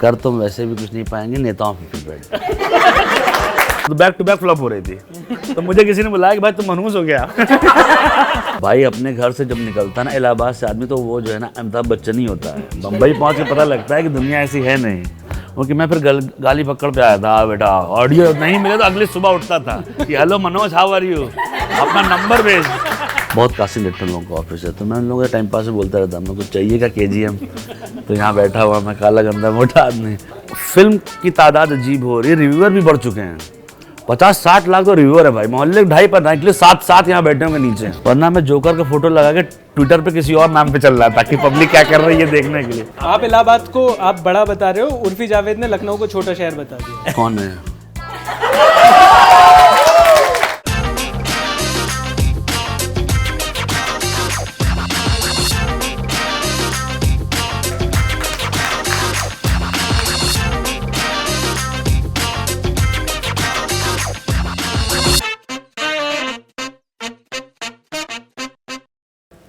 कर तो वैसे भी कुछ नहीं पाएंगे, नेताओं की फिर बैठ तो बैक टू बैक फ्लॉप हो रही थी तो मुझे किसी ने बुलाया कि भाई तुम मनहूस हो गया। भाई अपने घर से जब निकलता है ना इलाहाबाद से आदमी, तो वो जो है ना अमिताभ बच्चन ही होता है। बम्बई पहुंच के पता लगता है कि दुनिया ऐसी है नहीं। क्योंकि मैं फिर गाली पकड़ पे आया था, बेटा ऑडियो नहीं मिले तो अगली सुबह उठता था कि hello Manoj, how are you, अपना नंबर भेज। बहुत कास्टिंग डायरेक्टर लोगों का ऑफिस है, तो मैं उन लोगों के टाइम पास में बोलता रहता, हम लोग को चाहिए क्या KGM, तो यहाँ बैठा हुआ मैं काला गंदा मोटा आदमी। फिल्म की तादाद अजीब हो रही है, रिव्यूअर भी बढ़ चुके हैं। 50-60 लाख तो रिव्यूअर है भाई, मोहल्ले 2.5 पर के लिए 7 यहाँ बैठे होंगे नीचे। वरना मैं जोकर का फोटो लगा के ट्विटर पे किसी और नाम पे चल रहा था ताकि पब्लिक क्या कर रही है देखने के लिए। आप इलाहाबाद को आप बड़ा बता रहे हो, उर्फी जावेद ने लखनऊ को छोटा शहर बता दिया। कौन है?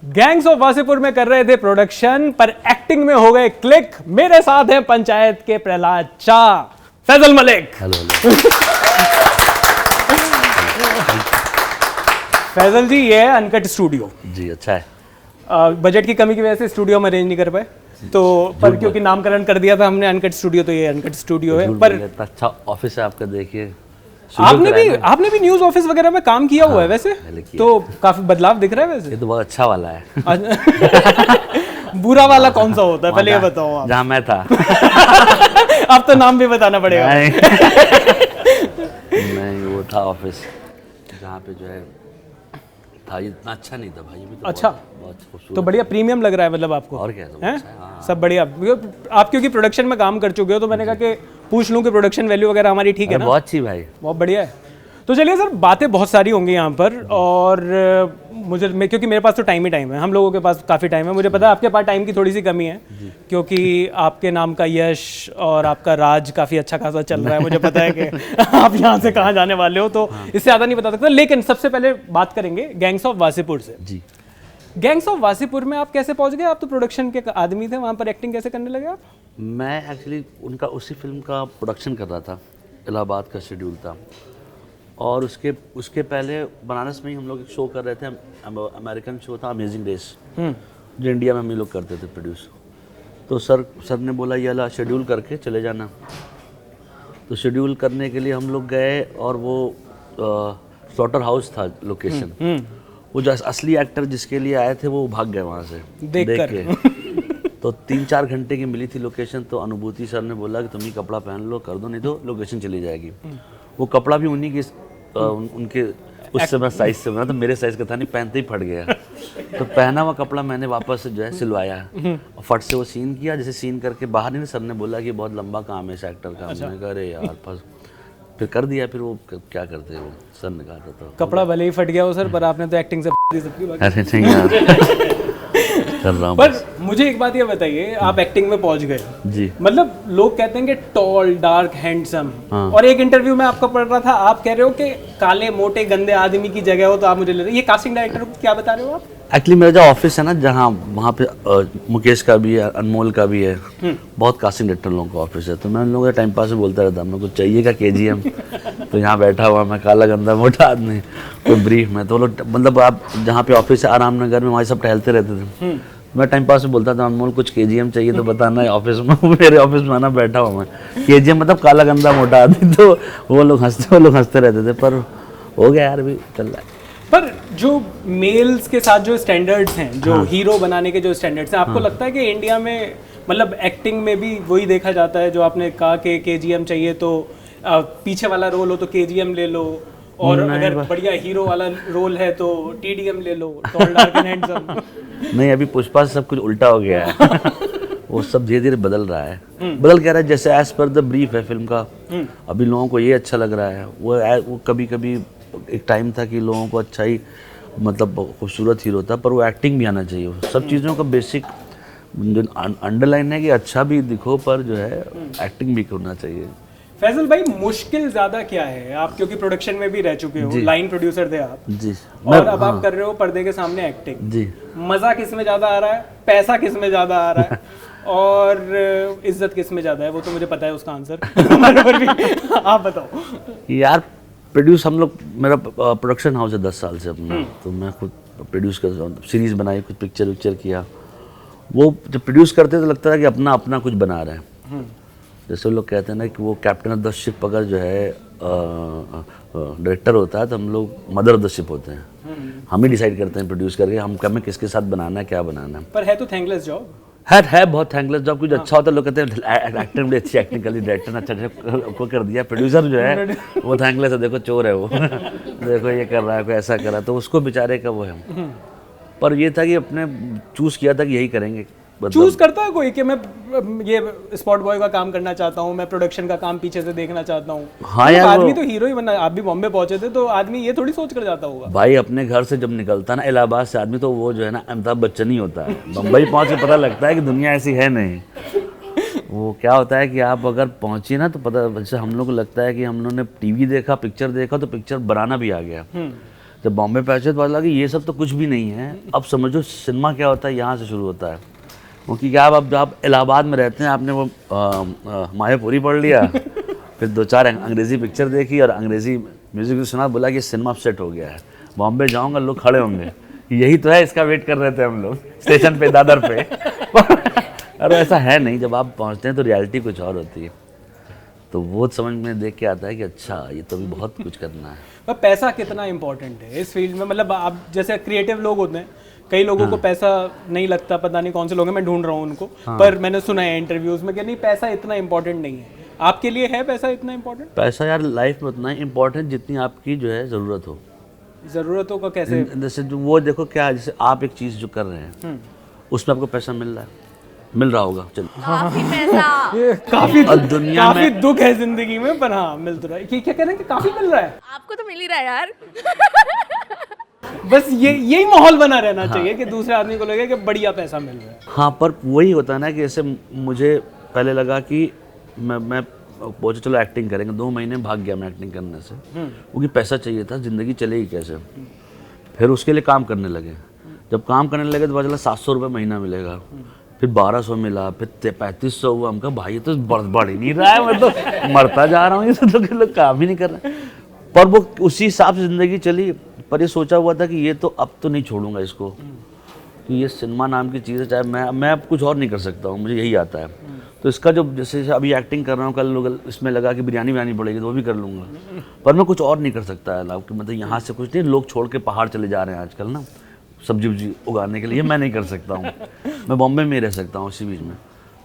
गैंग्स ऑफ वासेपुर में कर रहे थे प्रोडक्शन, पर एक्टिंग में हो गए क्लिक। मेरे साथ हैं पंचायत के प्रहलाद शाह, फैजल मलिक। हेलो। फैजल जी, ये है अनकट स्टूडियो जी, अच्छा है। बजट की कमी की वजह से स्टूडियो हम अरेंज नहीं कर पाए, तो पर क्योंकि नामकरण कर दिया था हमने अनकट स्टूडियो, तो ये अनकट स्टूडियो है। पर अच्छा ऑफिस है आपका, देखिए। आपने भी न्यूज़ ऑफिस वगैरह में काम किया हुआ है वैसे, तो काफी बदलाव दिख रहा है वैसे। ये तो बहुत अच्छा वाला है। बुरा वाला कौन सा होता है पहले ये बताओ आप। जहाँ मैं था। अब तो नाम भी बताना पड़ेगा। नहीं, वो था ऑफिस जहाँ पे जो है था, इतना अच्छा नहीं था भाई। तो अच्छा, बहुत खूबसूरत। तो बढ़िया प्रीमियम लग रहा है मतलब आपको। और क्या तो है? अच्छा है, हाँ। सब बढ़िया। आप क्योंकि प्रोडक्शन में काम कर चुके हो, तो मैंने कहा कि पूछ लूं कि प्रोडक्शन वैल्यू वगैरह हमारी ठीक है ना। बहुत अच्छी भाई, बहुत बढ़िया है। तो चलिए सर, बातें बहुत सारी होंगी यहाँ पर, और क्योंकि मेरे पास तो टाइम ही टाइम है, हम लोगों के पास काफ़ी टाइम है। मुझे पता है आपके पास टाइम की थोड़ी सी कमी है, क्योंकि आपके नाम का यश और आपका राज काफ़ी अच्छा खासा चल रहा है। मुझे पता है कि आप यहाँ से कहाँ जाने वाले हो, तो इससे ज़्यादा नहीं बता सकता। लेकिन सबसे पहले बात करेंगे गैंग्स ऑफ वासेपुर से। जी। गैंग्स ऑफ वासेपुर में आप कैसे पहुँच गए? आप तो प्रोडक्शन के आदमी थे, वहाँ पर एक्टिंग कैसे करने लगे आप? मैं एक्चुअली उनका उसी फिल्म का प्रोडक्शन कर रहा था, इलाहाबाद का शेड्यूल था। और उसके पहले बनारस में ही हम लोग एक शो कर रहे थे, अमेरिकन शो था अमेजिंग रेस, जो इंडिया में हम लोग करते थे प्रोड्यूस। तो सर ने बोला ये वाला शेड्यूल करके चले जाना। तो शेड्यूल करने के लिए हम लोग गए, और वो स्लॉटर हाउस था लोकेशन। वो जो असली एक्टर जिसके लिए आए थे वो भाग गए वहाँ से देख के। तो 3-4 घंटे की मिली थी लोकेशन। तो अनुभूति सर ने बोला कि तुम ही कपड़ा पहन लो, कर दो, नहीं तो लोकेशन चली जाएगी। वो कपड़ा भी उन्हीं की उनके उस समय साइज से बना, तो मेरे साइज का था नहीं, पहनते ही फट गया। तो पहना हुआ कपड़ा मैंने वापस जो है सिलवाया, और फट से वो सीन किया। जैसे सीन करके बाहर नहीं, सर ने बोला कि बहुत लंबा काम है इस एक्टर का। मैंने कहा अरे यार, फिर कर दिया। फिर वो क्या करते हैं, वो सर ने कहा था। तो कपड़ा भले ही फट गया हो सर, पर आपने तो एक्टिंग से सबकी बात। अरे नहीं यार, कर रहा हूँ। पर मुझे एक बात ये बताइए, आप एक्टिंग में पहुंच गए जी। मतलब लोग कहते हैं कि टॉल, डार्क, हैंडसम, हाँ। और एक इंटरव्यू में आपका पढ़ रहा था, आप कह रहे हो कि काले मोटे गंदे आदमी की जगह हो, तो आप मुझे ले रहे। ये कास्टिंग डायरेक्टर को क्या बता रहे हो आप? एक्चुअली मेरा जो ऑफिस है ना, जहाँ वहाँ पे मुकेश का भी है, अनमोल का भी है, बहुत कास्टिंग डायरेक्टर लोगों का ऑफिस है। तो मैं उन लोगों के टाइम पास में बोलता रहता, हम लोग को चाहिए क्या KGM, तो यहाँ बैठा हुआ मैं काला गंदा मोटा आदमी, कोई ब्रीफ में। तो लोग मतलब आप जहाँ पे ऑफिस है आराम नगर में, वहाँ सब टहलते रहते थे। मैं टाइम पास में बोलता था, अनमोल कुछ KGM चाहिए तो बताना है ऑफिस में। मेरे ऑफिस में आना, बैठा हुआ मैं, KGM मतलब काला गंदा मोटा आदमी। तो वो लोग हंसते रहते थे, पर हो गया यार, अभी चल रहा है। पर जो मेल्स के साथ जो स्टैंडर्ड्स हैं, जो हीरो बनाने के जो स्टैंडर्ड्स हैं, आपको लगता है कि इंडिया में मतलब एक्टिंग में भी वही देखा जाता है? जो आपने कहा कि KGM चाहिए तो पीछे वाला रोल हो तो KGM ले लो, और अगर बढ़िया हीरो वाला रोल है तो TDM ले लो, टॉल, डार्क एंड हैंडसम। नहीं, अभी पुष्पा से सब कुछ उल्टा हो गया है। वो सब धीरे धीरे बदल रहा है, बदल क्या रहा है, जैसे एज पर द ब्रीफ है फिल्म का। अभी लोगों को ये अच्छा लग रहा है। वो कभी कभी एक टाइम था कि लोगों को अच्छा ही मतलब खूबसूरत हीरो था, पर वो एक्टिंग भी आना चाहिए। सब चीज़ों का बेसिक जो अंडरलाइन है कि अच्छा भी दिखो, पर जो है एक्टिंग भी करना चाहिए। फैजल भाई, मुश्किल ज्यादा क्या है? आप क्योंकि प्रोडक्शन में भी रह चुके हो, लाइन प्रोड्यूसर थे आप जी, और अब आप कर रहे हो पर्दे के सामने एक्टिंग। जी, मजा किस में ज्यादा आ रहा है, पैसा किस में ज्यादा आ रहा है? और इज्जत किस में ज़्यादा है? वो तो मुझे पता है उसका आंसर पर भी आप बताओ। यार प्रोड्यूस हम लोग, मेरा प्रोडक्शन हाउस है 10 साल से अपना, तो मैं खुद प्रोड्यूस कर रहा हूँ, सीरीज़ बनाई, कुछ पिक्चर किया। वो जब प्रोड्यूस करते तो लगता है कि अपना अपना कुछ बना रहे हैं। जैसे लोग कहते हैं ना कि वो कैप्टन ऑफ द शिप अगर जो है डायरेक्टर होता है, तो हम लोग मदर ऑफ द शिप होते हैं। हम ही डिसाइड करते हैं प्रोड्यूस करके हम हमें किसके साथ बनाना है, क्या बनाना है। पर है तो थैंकलेस जॉब। है बहुत थैंकलेस जॉब। कुछ अच्छा होता है लोग कहते हैं एक्टर बड़ी अच्छी एक्टिंग कर ली, डायरेक्टर ने अच्छा को कर दिया। प्रोड्यूसर जो है वो थैंकलेस है, देखो चोर है वो देखो ये कर रहा है, कोई ऐसा कर रहा है, तो उसको बेचारे का वो है। पर ये था कि अपने चूज़ किया था कि यही करेंगे। चूज करता है कोई कि मैं ये स्पॉट बॉय का काम करना चाहता हूँ, मैं प्रोडक्शन का काम पीछे से देखना चाहता हूँ। हाँ यार, आदमी तो हीरो ही बनना। आप भी बॉम्बे पहुंचे थे तो आदमी ये थोड़ी सोच कर जाता होगा। भाई अपने घर से जब निकलता ना इलाहाबाद से आदमी, तो वो जो है ना अमिताभ बच्चन ही होता है। बम्बई पहुंच के पता लगता है कि दुनिया ऐसी है नहीं। वो क्या होता है कि आप अगर पहुंचे ना तो पता, जैसे हम लोग को लगता है कि हम लोगों ने टीवी देखा, पिक्चर देखा, तो पिक्चर बनाना भी आ गया। जब बॉम्बे पहुंचे तो पता लगा कि ये सब तो कुछ भी नहीं है। अब समझो सिनेमा क्या होता है, यहाँ से शुरू होता है। क्योंकि क्या अब आप इलाहाबाद में रहते हैं, आपने वो मायापुरी पढ़ लिया, फिर 2-4 अंग्रेज़ी पिक्चर देखी और अंग्रेज़ी म्यूज़िक भी सुना, बोला कि सिनेमा सेट हो गया है, बॉम्बे जाऊंगा लोग खड़े होंगे। यही तो है, इसका वेट कर रहे थे हम लोग स्टेशन पे, दादर पे। और ऐसा है नहीं, जब आप पहुंचते हैं तो रियलिटी कुछ और होती है। तो वो समझ में देख के आता है कि अच्छा ये तो भी बहुत कुछ करना है। पर पैसा कितना इम्पोर्टेंट है इस फील्ड में? मतलब आप जैसे क्रिएटिव लोग होते हैं, कई लोगों को पैसा नहीं लगता, पता नहीं कौन से लोग हैं, मैं ढूंढ रहा हूँ उनको। पर मैंने सुना है इंटरव्यूज में कि नहीं पैसा इतना इम्पोर्टेंट नहीं है। आपके लिए है पैसा इतना इम्पोर्टेंट? पैसा यार लाइफ में उतना ही इम्पोर्टेंट जितनी आपकी जो है ज़रूरत हो। ज़रूरतों का कैसे? जैसे जो वो देखो क्या, जैसे आप एक चीज़ जो कर रहे हैं उसमें आपको पैसा मिल रहा है, मिल रहा होगा, चलो काफी पैसा। काफी और दुनिया काफी में दुख है जिंदगी में, पर हाँ मिल तो रहा है। क्या कह रहे हैं कि काफी मिल रहा है? आपको तो मिल ही रहा है यार। बस यही माहौल बना रहना चाहिए कि दूसरे आदमी को लगे कि बढ़िया पैसा मिल रहा है। हाँ, पर वही होता है ना कि जैसे मुझे पहले लगा कि मैं पहुंचे, चलो एक्टिंग करेंगे, 2 महीने भाग गया मैं एक्टिंग करने से, क्योंकि पैसा चाहिए था, ज़िंदगी चलेगी कैसे। फिर उसके लिए काम करने लगे। जब काम करने लगे तो पता चला 700 रुपये महीना मिलेगा, फिर 1200 मिला, फिर 3500 हुआ। हम कहा भाई ये तो बढ़ ही नहीं रहा है, मैं तो मरता जा रहा हूँ, ये तो लोग काम ही नहीं कर रहे। पर वो उसी हिसाब से ज़िंदगी चली। पर ये सोचा हुआ था कि ये तो अब तो नहीं छोड़ूंगा इसको, कि ये सिनेमा नाम की चीज़ है, चाहे मैं अब कुछ और नहीं कर सकता हूँ, मुझे यही आता है। तो इसका जो जैसे अभी एक्टिंग कर रहा हूँ, कल लोग इसमें लगा कि बिरयानी बनानी पड़ेगी तो वो भी कर लूँगा, पर मैं कुछ और नहीं कर सकता है। मतलब यहाँ से कुछ नहीं, लोग छोड़ के पहाड़ चले जा रहे हैं आजकल ना सब्जी वब्जी उगाने के लिए, मैं नहीं कर सकता हूँ। मैं बॉम्बे में ही रह सकता हूँ इसी बीच में।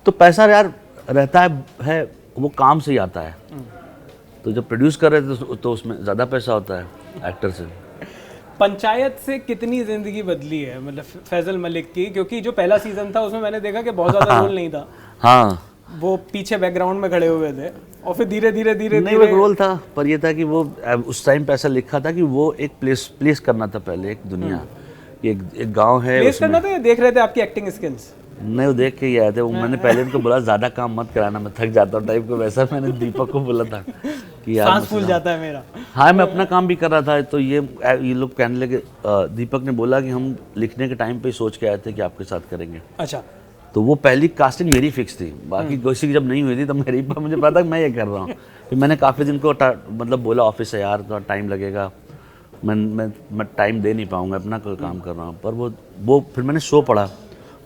तो पैसा यार रहता है वो काम से ही आता है। तो जब प्रोड्यूस कर रहे थे तो उसमें ज़्यादा पैसा होता है एक्टर से। पंचायत से कितनी जिंदगी बदली है मतलब फैजल मलिक की? क्योंकि जो पहला सीजन था उसमें मैंने देखा कि बहुत ज़्यादा रोल नहीं था। हाँ, वो पीछे बैकग्राउंड में खड़े हुए थे और फिर धीरे धीरे नहीं, वो एक रोल था, पर ये था कि वो उस टाइम पे ऐसा लिखा था कि वो एक प्लेस करना था पहले, एक दुनिया, एक गांव है प्लेस करना था। देख रहे थे आपकी एक्टिंग स्किल्स? नहीं, वो देख के ही आए थे। वो मैंने पहले उनको बोला ज़्यादा काम मत कराना, मैं थक जाता हूँ टाइप को। वैसा मैंने दीपक को बोला था कि यार सांस फूल जाता है मेरा। हाँ, मैं अपना काम भी कर रहा था। तो ये लोग कहने लगे, दीपक ने बोला कि हम लिखने के टाइम पे सोच के आए थे कि आपके साथ करेंगे। अच्छा। तो वो पहली कास्टिंग मेरी फिक्स थी, बाकी किसी की जब नहीं हुई थी तब मेरी, मुझे पता कि मैं ये कर रहा हूँ। फिर मैंने काफ़ी दिन को मतलब बोला ऑफिस से, यार थोड़ा टाइम लगेगा, मैं टाइम दे नहीं पाऊँगा, अपना कोई काम कर रहा हूँ। पर वो फिर मैंने शो पढ़ा,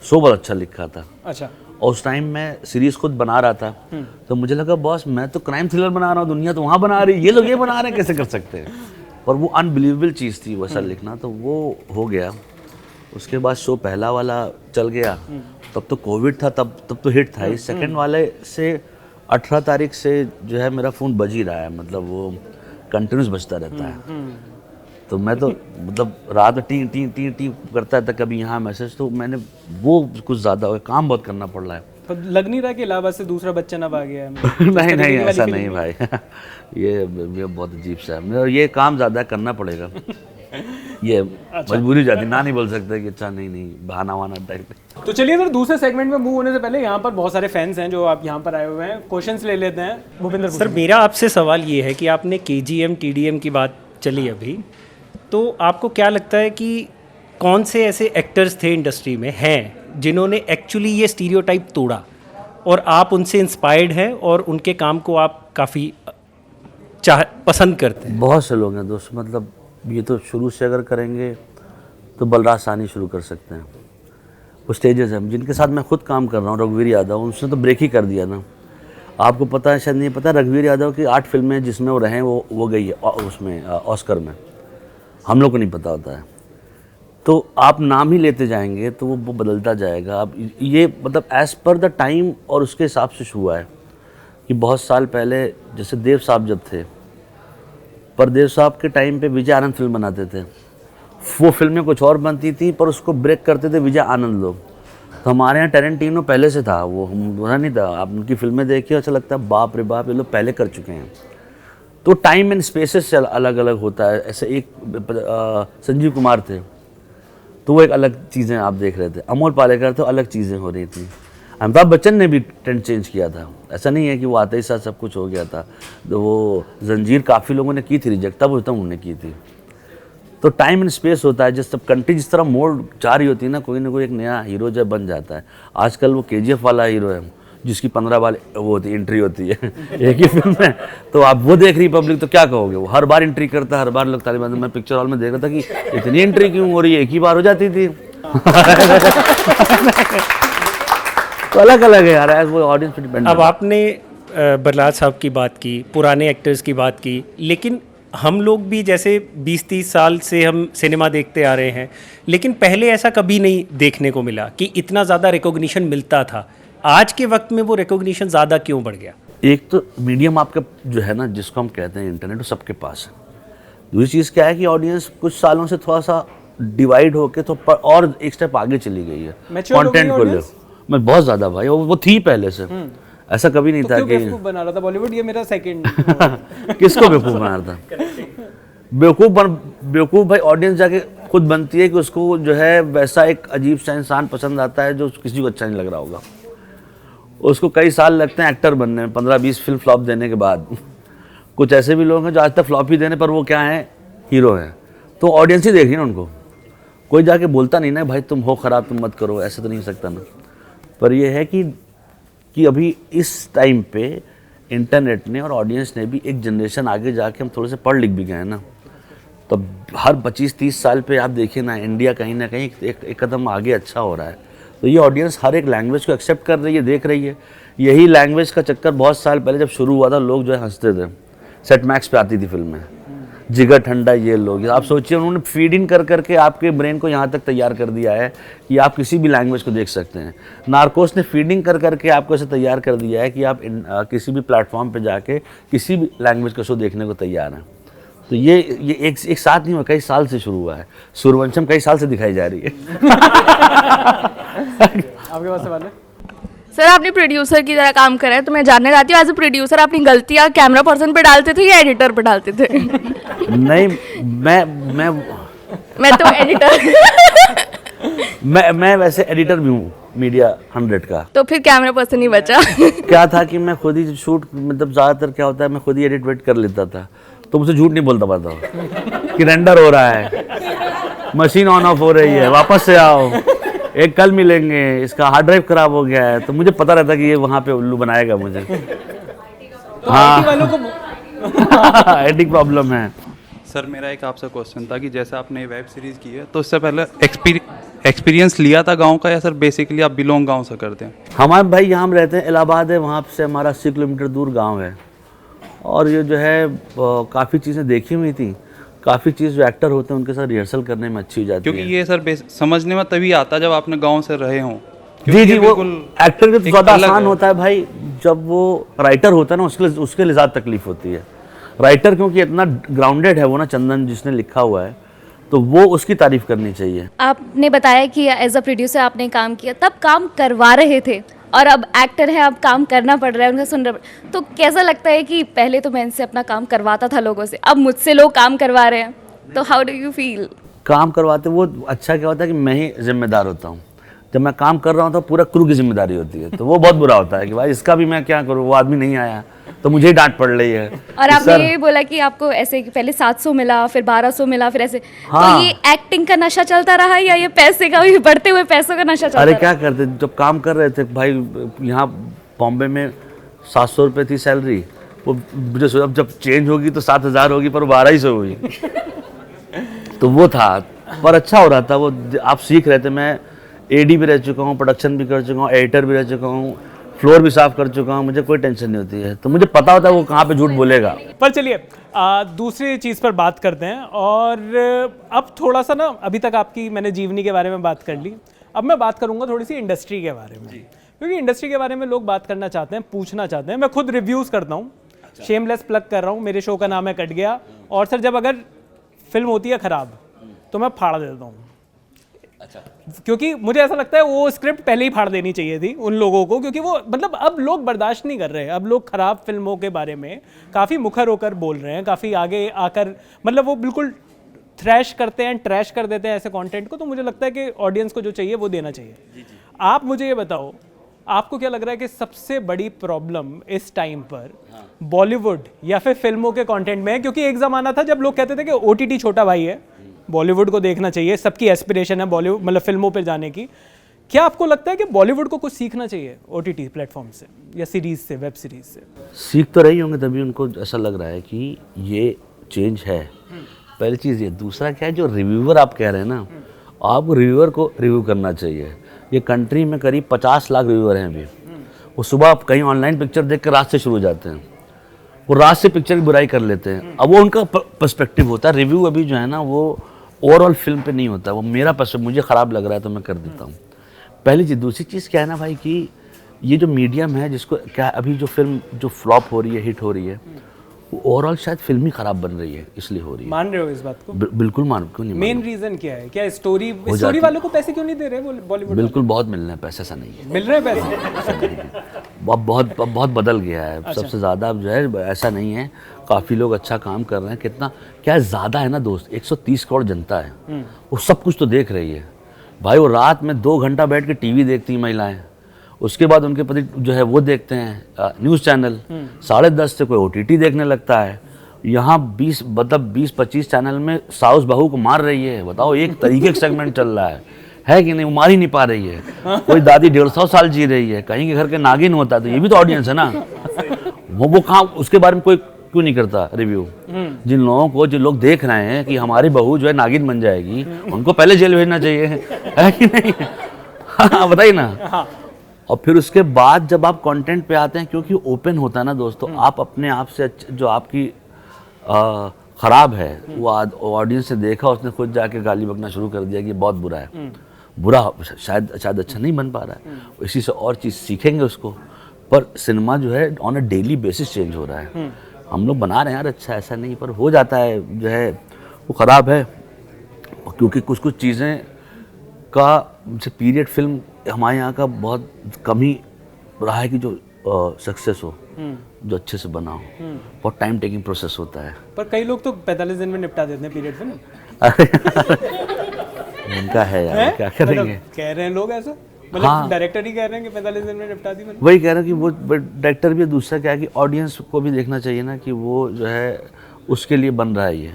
शो बहुत अच्छा लिखा था। अच्छा। और उस टाइम मैं सीरीज खुद बना रहा था, तो मुझे लगा बॉस मैं तो क्राइम थ्रिलर बना रहा हूँ, दुनिया तो वहाँ बना रही है, ये लोग ये बना रहे हैं, कैसे कर सकते हैं। और वो अनबिलीवेबल चीज़ थी वैसा लिखना, तो वो हो गया। उसके बाद शो पहला वाला चल गया, तब तो कोविड था, तब तो हिट था। इस सेकंड वाले से 18 तारीख से जो है मेरा फ़ोन बज ही रहा है, मतलब वो कंटिन्यूस बजता रहता है। तो मैं तो मतलब रात में टी टी टी टी करता था, कभी यहाँ मैसेज, तो मैंने वो कुछ ज़्यादा हो, काम बहुत करना पड़ रहा है। पर लग नहीं रहा कि इलाहाबाद से दूसरा बच्चा ना आ गया है? नहीं ऐसा नहीं भाई। ये बहुत अजीब सा है, ये काम ज़्यादा करना पड़ेगा। ये मजबूरी हो जाती, ना नहीं बोल सकते कि अच्छा नहीं बहाना वाना टाइप। तो चलिए सर, दूसरे सेगमेंट में मूव होने से पहले यहाँ पर बहुत सारे फैंस हैं जो आप यहाँ पर आए हुए हैं, क्वेश्चंस ले लेते हैं। भूपेंद्र सर, मेरा आपसे सवाल ये है कि आपने KGM TDM की बात चली अभी, तो आपको क्या लगता है कि कौन से ऐसे एक्टर्स थे इंडस्ट्री में हैं जिन्होंने एक्चुअली ये स्टीरियोटाइप तोड़ा और आप उनसे इंस्पायर्ड हैं और उनके काम को आप काफ़ी पसंद करते हैं? बहुत से लोग हैं दोस्त, मतलब ये तो शुरू से अगर करेंगे तो बलराज साहनी शुरू कर सकते हैं। वो स्टेजेस हैं जिनके साथ मैं खुद काम कर रहा हूँ, रघुवीर यादव, उसने तो ब्रेक ही कर दिया ना। आपको पता है, शायद नहीं पता, रघुवीर यादव की 8 फिल्में जिसमें वो रहे वो गई है उसमें ऑस्कर में, हम लोग को नहीं पता होता है। तो आप नाम ही लेते जाएंगे तो वो बदलता जाएगा। अब ये मतलब एज़ पर द टाइम और उसके हिसाब से हुआ है कि बहुत साल पहले जैसे देव साहब जब थे, पर देव साहब के टाइम पे विजय आनंद फिल्म बनाते थे, वो फिल्में कुछ और बनती थी पर उसको ब्रेक करते थे विजय आनंद लोग। तो हमारे यहाँ टैरेंटिनो पहले से था, वो हम नहीं था। आप उनकी फिल्में देखिए, अच्छा लगता है बाप रे बाप, ये लोग पहले कर चुके हैं। तो टाइम एंड स्पेसेस से अलग अलग होता है। ऐसे एक संजीव कुमार थे तो वो एक अलग चीज़ें आप देख रहे थे, अमोल पालेकर तो अलग चीज़ें हो रही थी। अमिताभ बच्चन ने भी ट्रेंड चेंज किया था, ऐसा नहीं है कि वो आते ही साथ सब कुछ हो गया था। तो वो जंजीर काफ़ी लोगों ने की थी रिजेक्ट, तब उन्होंने की थी। तो टाइम एंड स्पेस होता है, जिस सब कंट्री जिस तरह मोड़ जा रही होती है ना कोई एक नया हीरो जब बन जाता है। आजकल वो KGF वाला हीरो है जिसकी 15 वाली वो होती एंट्री होती है एक ही फिल्म में, तो आप वो देख रही पब्लिक तो क्या कहोगे, वो हर बार एंट्री करता है, हर बार लोग ताली बजाते हैं। मैं पिक्चर हॉल में देख रहा था कि इतनी एंट्री क्यों हो रही है, एक ही बार हो जाती थी तो अलग अलग है यार, वो ऑडियंस पे डिपेंड। अब आपने बलराज साहब की बात की, पुराने एक्टर्स की बात की, लेकिन हम लोग भी जैसे 20-30 साल से हम सिनेमा देखते आ रहे हैं, लेकिन पहले ऐसा कभी नहीं देखने को मिला कि इतना ज़्यादा रिकॉग्निशन मिलता था। आज के वक्त में वो रिकॉग्निशन ज़्यादा क्यों बढ़ गया? एक तो मीडियम आपका जो है ना, जिसको हम कहते हैं इंटरनेट, वो सबके पास है। दूसरी चीज़ क्या है कि ऑडियंस कुछ सालों से थोड़ा सा डिवाइड होके तो और एक स्टेप आगे चली गई है कंटेंट को ले। मैं बहुत ज़्यादा भाई, वो थी पहले से, ऐसा कभी नहीं था कि बना रहा था बॉलीवुड, ये मेरा सेकंड किसको बेवकूफ़ बना रहा था। बेवकूफ़ भाई ऑडियंस जाके खुद बनती है कि उसको जो है वैसा एक अजीब सा इंसान पसंद आता है जो किसी को अच्छा नहीं लग रहा होगा। उसको कई साल लगते हैं एक्टर बनने में, 15-20 फिल्म फ्लॉप देने के बाद। कुछ ऐसे भी लोग हैं जो आज तक फ्लॉप ही देने पर वो क्या हैं, हीरो हैं। तो ऑडियंस ही देख रही है ना उनको, कोई जाके बोलता नहीं ना भाई तुम हो ख़राब, तुम मत करो, ऐसा तो नहीं हो सकता ना। पर ये है कि अभी इस टाइम पे इंटरनेट ने और ऑडियंस ने भी एक जनरेशन आगे जाके हम थोड़े से पढ़ लिख भी गए हैं ना। तो हर 25-30 साल पे आप देखिए ना, इंडिया कहीं ना कहीं एक कदम आगे अच्छा हो रहा है। तो ये ऑडियंस हर एक लैंग्वेज को एक्सेप्ट कर रही है, देख रही है। यही लैंग्वेज का चक्कर बहुत साल पहले जब शुरू हुआ था, लोग जो है हंसते थे। सेट मैक्स पे आती थी फिल्में, जिगर ठंडा, ये लोग, आप सोचिए उन्होंने फीड इन कर करके आपके ब्रेन को यहाँ तक तैयार कर दिया है कि आप किसी भी लैंग्वेज को देख सकते हैं। नार्कोस ने फीडिंग कर करके आपको ऐसे तैयार कर दिया है कि आप किसी भी प्लेटफॉर्म पे जाके किसी भी लैंग्वेज का शो देखने को तैयार हैं। तो ये एक साथ नहीं हुआ, कई साल से शुरू हुआ है। सूर्यवंशम कई साल से दिखाई जा रही है आपके पास सवाल है? सर आपने प्रोड्यूसर की तरह काम करा है, तो मैं जानना चाहती हूँ एज ए प्रोड्यूसर अपनी गलतियाँ कैमरा पर्सन पे डालते थे या एडिटर पे डालते थे? नहीं, मैं तो एडिटर मैं वैसे एडिटर भी हूँ मीडिया 100 का। तो फिर कैमरा पर्सन ही बचा। क्या था कि मैं खुद ही शूट, मतलब ज़्यादातर क्या होता है मैं खुद ही एडिट वेट कर लेता था, तो मुझसे झूठ नहीं बोलता पाता कि रेंडर हो रहा है, मशीन ऑन ऑफ हो रही है, वापस से आओ, एक कल मिलेंगे, इसका हार्ड ड्राइव खराब हो गया है। तो मुझे पता रहता कि ये वहाँ पे उल्लू बनाएगा मुझे। तो IT वालों को एडिटिंग प्रॉब्लम है। सर मेरा एक आपसे क्वेश्चन था कि जैसे आपने वेब सीरीज़ की है तो उससे पहले एक्सपीरियंस लिया था गांव का, या सर बेसिकली आप बिलोंग गांव से करते हैं? हमारे भाई यहाँ हम रहते हैं, इलाहाबाद है, वहाँ से हमारा 80 किलोमीटर दूर गांव है। और ये जो है काफ़ी चीज़ें देखी हुई थी, काफ़ी चीज़ जो एक्टर होते हैं उनके साथ रिहर्सल करने में अच्छी हो जाती है। क्योंकि ये सर समझने में तभी आता जब आपने गाँव से रहे हों। जी, वो एक्टर के तो ज़्यादा आसान होता है भाई, जब वो राइटर होता है ना उसके लिए ज़्यादा तकलीफ होती है। राइटर क्योंकि इतना ग्राउंडेड है वो ना, चंदन जिसने लिखा हुआ है, तो वो उसकी तारीफ करनी चाहिए। आपने बताया कि एज अ प्रोड्यूसर आपने काम किया, तब काम करवा रहे थे और अब एक्टर है, अब काम करना पड़ रहा है, उनका सुन रहे, तो कैसा लगता है कि पहले तो मैं इनसे अपना काम करवाता था लोगों से, अब मुझसे लोग काम करवा रहे हैं, तो हाउ डू यू फील? काम करवाते वो अच्छा क्या होता है कि मैं ही जिम्मेदार होता हूँ। जब मैं काम कर रहा हूँ तो पूरा क्रू की जिम्मेदारी होती है, तो वो बहुत बुरा होता है कि भाई इसका भी मैं क्या करूँ, वो आदमी नहीं आया, तो मुझे ही डांट पड़ रही है और कि आपने सर, ये बोला कि आपको ऐसे कि पहले 700 मिला, फिर 1200 मिला, फिर ऐसे। हाँ। तो ये एक्टिंग का नशा चलता रहा या ये पैसे का भी, बढ़ते हुए पैसों का नशा चलता अरे रहा? क्या करते, जब काम कर रहे थे भाई, यहाँ बॉम्बे में 700 रुपये थी सैलरी, वो मुझे सोचा अब जब चेंज होगी तो 7000 होगी, पर 1200 हुई। तो वो था, पर अच्छा हो रहा था वो, आप सीख रहे थे। मैं एडी भी रह चुका हूँ, प्रोडक्शन भी कर चुका हूँ, एडिटर भी रह चुका हूँ, फ्लोर भी साफ कर चुका हूँ, मुझे कोई टेंशन नहीं होती है। तो मुझे पता होता है वो कहाँ पे झूठ बोलेगा। पर चलिए दूसरी चीज़ पर बात करते हैं। और अब थोड़ा सा ना, अभी तक आपकी मैंने जीवनी के बारे में बात कर ली, अब मैं बात करूंगा थोड़ी सी इंडस्ट्री के बारे में, क्योंकि इंडस्ट्री के बारे में लोग बात करना चाहते हैं, पूछना चाहते हैं। मैं खुद रिव्यूज़ करता हूँ, शेमलेस प्लग कर रहा हूँ, मेरे शो का नाम है कट गया। और सर जब अगर फिल्म होती है ख़राब तो मैं फाड़ देता हूँ। क्योंकि मुझे ऐसा लगता है वो स्क्रिप्ट पहले ही फाड़ देनी चाहिए थी उन लोगों को, क्योंकि वो मतलब अब लोग बर्दाश्त नहीं कर रहे हैं। अब लोग ख़राब फिल्मों के बारे में काफ़ी मुखर होकर बोल रहे हैं, काफ़ी आगे आकर, मतलब वो बिल्कुल थ्रैश करते हैं, ट्रैश कर देते हैं ऐसे कंटेंट को। तो मुझे लगता है कि ऑडियंस को जो चाहिए वो देना चाहिए। आप मुझे ये बताओ, आपको क्या लग रहा है कि सबसे बड़ी प्रॉब्लम इस टाइम पर बॉलीवुड या फिर फिल्मों के कंटेंट में है? क्योंकि एक ज़माना था जब लोग कहते थे कि ओटीटी छोटा भाई है, बॉलीवुड को देखना चाहिए, सबकी एस्पिरेशन है बॉलीवुड मतलब फिल्मों पे जाने की। क्या आपको लगता है कि बॉलीवुड को कुछ सीखना चाहिए ओटीटी प्लेटफॉर्म से या सीरीज से, वेब सीरीज से? सीख तो रही होंगे, तभी उनको ऐसा लग रहा है कि ये चेंज है। पहली चीज़ ये। दूसरा क्या है, जो रिव्यूअर आप कह रहे हैं ना, आपको रिव्यूअर को रिव्यू करना चाहिए। ये कंट्री में करीब 50 लाख रिव्यूअर हैं अभी। वो सुबह आप कहीं ऑनलाइन पिक्चर देख कर रात से शुरू हो जाते हैं, वो रात से पिक्चर की बुराई कर लेते हैं। अब वो उनका पर्सपेक्टिव होता है। रिव्यू अभी जो है ना वो ओवरऑल फिल्म पे नहीं होता, वो मेरा पर्सपेक्टिव, मुझे ख़राब लग रहा है तो मैं कर देता हूँ। पहली चीज़। दूसरी चीज़ क्या है ना भाई, कि ये जो मीडियम है, जिसको क्या अभी जो फिल्म जो फ्लॉप हो रही है, हिट हो रही है, वो ओवरऑल शायद फिल्म ही ख़राब बन रही है, इसलिए हो रही है। मान रहे हो इस बात को? बिल्कुल मान, क्यों नहीं? मेन रीजन क्या है? क्या स्टोरी वालों को पैसे क्यों नहीं दे रहे बॉलीवुड? बिल्कुल बहुत मिल रहे हैं पैसे, ऐसा नहीं है। मिल रहे हैं पैसे? बहुत बदल गया है। सबसे ज़्यादा जो है ऐसा नहीं है, काफ़ी लोग अच्छा काम कर रहे हैं। कितना क्या ज़्यादा है ना दोस्त, 130 करोड़ जनता है, वो सब कुछ तो देख रही है भाई। वो रात में 2 घंटा बैठ के टीवी देखती हैं महिलाएं, उसके बाद उनके पति जो है वो देखते हैं न्यूज़ चैनल, 10:30 से कोई ओटीटी देखने लगता है। यहाँ 20-25 चैनल में साउस बहू को मार रही है। बताओ, एक तरीके का सेगमेंट चल रहा है कि नहीं? वो मार ही नहीं पा रही है। कोई दादी 150 साल जी रही है, कहीं के घर के नागिन होता है, तो ये भी तो ऑडियंस है ना। वो कहाँ, उसके बारे में कोई क्यों नहीं करता रिव्यू? जिन लोगों को, जो लोग देख रहे हैं कि हमारी बहू जो है नागिन बन जाएगी, उनको पहले जेल भेजना चाहिए, है कि नहीं? हाँ बताइए ना। और फिर उसके बाद जब आप कंटेंट पे आते हैं, क्योंकि ओपन होता है ना दोस्तों, आप अपने आप से जो आपकी ख़राब है वो ऑडियंस ने देखा, उसने खुद जाके गाली बकना शुरू कर दिया कि बहुत बुरा है। बुरा शायद अच्छा नहीं बन पा रहा है, इसी से और चीज़ सीखेंगे उसको। पर सिनेमा जो है on a daily basis change हो रहा है। हम लोग बना रहे हैं यार अच्छा, ऐसा नहीं, पर हो जाता है जो है वो ख़राब है। क्योंकि कुछ चीज़ें का जैसे पीरियड फिल्म हमारे यहाँ का बहुत कम ही रहा है कि जो सक्सेस हो, जो अच्छे से बना हो। बहुत टाइम टेकिंग प्रोसेस होता है। पर कई लोग तो 45 दिन में निपटा देते हैं पीरियड फिल्म। उनका है यार, क्या करेंगे? मतलब कह रहे हैं लोग ऐसा, मतलब हाँ। डायरेक्टर ही कह रहे हैं कि 45 दिन में निपटा दी मैंने। वही कह रहा हूँ कि वो डायरेक्टर भी है। दूसरा क्या है कि ऑडियंस को भी देखना चाहिए ना कि वो जो है उसके लिए बन रहा है ये।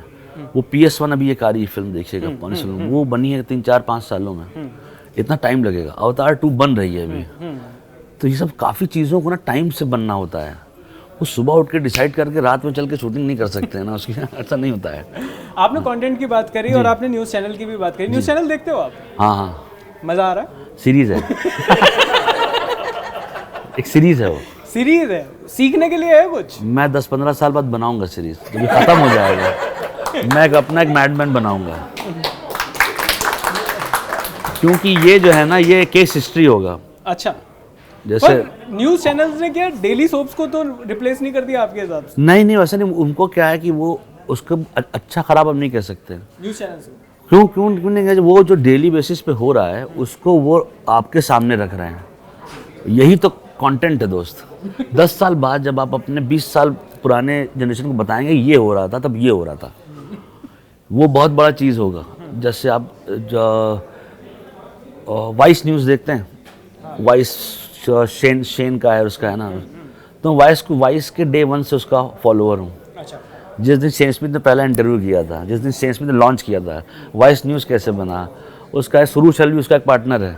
वो PS1 अभी एक आ रही फिल्म देखिएगा, वो बनी है 3-4-5 सालों में, इतना टाइम लगेगा। अवतार 2 बन रही है अभी। तो ये सब काफ़ी चीज़ों को ना टाइम से बनना होता है। वो सुबह उठ के डिसाइड करके रात में चल के शूटिंग नहीं कर सकते हैं ना उसकी, ऐसा नहीं होता है। आपने कंटेंट की बात करी और आपने न्यूज़ चैनल की भी बात करी। न्यूज़ चैनल देखते हो आप? हाँ, मज़ा आ रहा है? सीरीज है। एक सीरीज है वो। सीरीज है, सीखने के लिए है कुछ? मैं 10-15 साल बाद बनाऊंगा सीरीज, जब खत्म हो जाएगा मैं अपना एक मैडमैन बनाऊंगा। क्योंकि ये जो है ना, ये केस हिस्ट्री होगा। अच्छा, जैसे न्यूज़ चैनल्स ने क्या डेली सोप्स को तो रिप्लेस नहीं कर दिया आपके हिसाब से? नहीं वैसे नहीं। उनको क्या है कि वो उसको अच्छा खराब हम नहीं कह सकते। न्यूज़ चैनल्स क्यों नहीं कह, वो जो डेली बेसिस पे हो रहा है उसको वो आपके सामने रख रहे हैं। यही तो कंटेंट है दोस्त। 10 साल बाद जब आप अपने 20 साल पुराने जनरेशन को बताएंगे ये हो रहा था, तब ये हो रहा था, वो बहुत बड़ा चीज़ होगा। जैसे आप वाइस न्यूज़ देखते हैं, वाइस शेन का है, उसका है ना, तो वाइस के डे 1 से उसका फॉलोअर हूँ। अच्छा। जिस दिन शेन स्मिथ ने पहला इंटरव्यू किया था, जिस दिन शेन स्मिथ ने लॉन्च किया था वाइस न्यूज़ कैसे बना, उसका शुरू शलवी उसका एक पार्टनर है।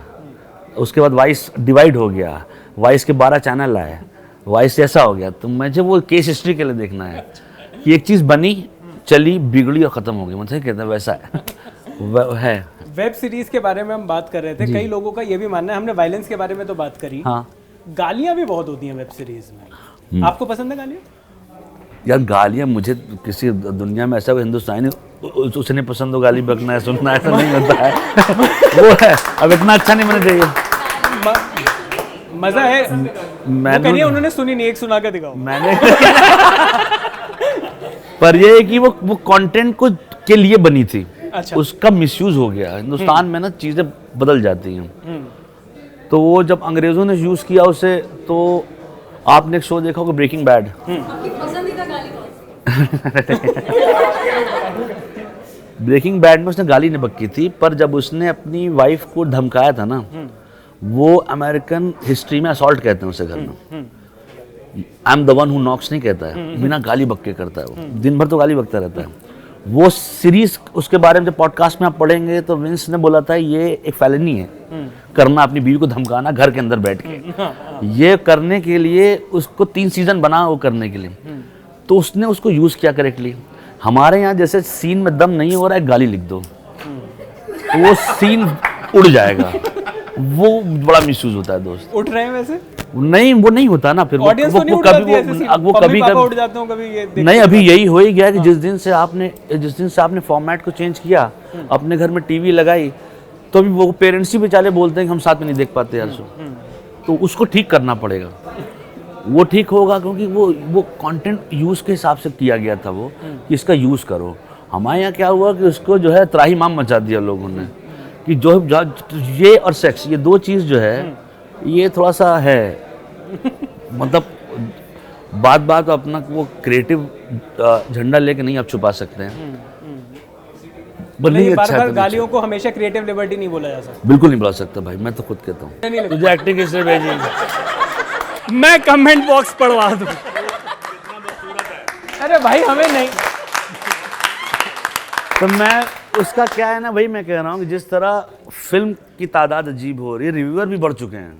उसके बाद वाइस डिवाइड हो गया, वाइस के 12 चैनल आए, वाइस ऐसा हो गया। तो मुझे वो केस हिस्ट्री के लिए देखना है कि एक चीज़ बनी, चली, बिगड़ी और ख़त्म हो गई। मुझे कहते हैं वैसा है। वेब सीरीज के बारे में हम बात कर रहे थे, कई लोगों का ये भी मानना है, हमने वायलेंस के बारे में तो बात करी, हाँ, गालियां भी बहुत होती हैं वेब सीरीज में, आपको पसंद है गालियां? यार गालियाँ मुझे किसी दुनिया में ऐसा कोई हिंदुस्तानी उसे नहीं पसंद हो गाली बकना है, सुनना है, ऐसा नहीं होता है। वो है, अब इतना अच्छा नहीं होना चाहिए। मजा है। वो कहिए उन्होंने सुनी नहीं, एक सुना के दिखाओ। मैंने पर ये है कि वो कंटेंट को के लिए बनी थी। अच्छा। उसका मिसयूज हो गया। हिंदुस्तान में ना चीज़ें बदल जाती हैं। तो वो जब अंग्रेज़ों ने यूज़ किया उसे, तो आपने एक शो देखा होगा ब्रेकिंग बैड। ब्रेकिंग बैड में उसने गाली नहीं बक्की थी, पर जब उसने अपनी वाइफ को धमकाया था ना, वो अमेरिकन हिस्ट्री में असॉल्ट कहते हैं उसे घर में। I am the one who knocks नहीं कहता है, बिना गाली बक्के करता है वो, दिन भर तो गाली बकता रहता है। वो सीरीज उसके बारे में जब पॉडकास्ट में आप पढ़ेंगे तो विंस ने बोला था ये एक फैलनी है करना, अपनी बीवी को धमकाना घर के अंदर बैठ के। ये करने के लिए उसको 3 सीजन बना वो करने के लिए, तो उसने उसको यूज किया करेक्टली। हमारे यहाँ जैसे सीन में दम नहीं हो रहा है, गाली लिख दो तो वो सीन उड़ जाएगा। वो बड़ा मिसयूज होता है दोस्त। उठ रहे हैं वैसे? नहीं, वो नहीं होता ना फिर। ऑडियंस तो नहीं उठ जाती है ऐसे सीन? वो कभी उठ जाते हो कभी ये देखते नहीं, अभी यही हो ही गया कि जिस दिन से आपने फॉर्मेट को चेंज किया, अपने घर में टीवी लगाई, तो अभी वो पेरेंट्स ही बेचारे बोलते हैं कि हम साथ में नहीं देख पाते यार शो। तो उसको ठीक करना पड़ेगा। वो ठीक होगा क्योंकि वो कंटेंट यूज़ के हिसाब से किया गया था वो, कि इसका यूज़ करो। हमारे यहाँ क्या हुआ कि उसको जो है त्राहीमाम मचा दिया लोगों ने, कि जो ये और सेक्स, ये 2 चीज़ जो है ये थोड़ा सा है, मतलब बात अपना वो क्रिएटिव झंडा लेके नहीं आप छुपा सकते हैं। नहीं, बार-बार गालियों को हमेशा क्रिएटिव लिबर्टी नहीं बोला जा सकता। बिल्कुल नहीं बोला सकता भाई, मैं तो खुद कहता हूँ। तुझे एक्टिंग किसने भेजी? मैं कमेंट बॉक्स पढ़वा दूं। अरे भाई हमें नहीं। तो मैं उसका क्या है ना भाई, मैं कह रहा हूँ कि जिस तरह फिल्म की तादाद अजीब हो रही है, रिव्यूअर भी बढ़ चुके हैं।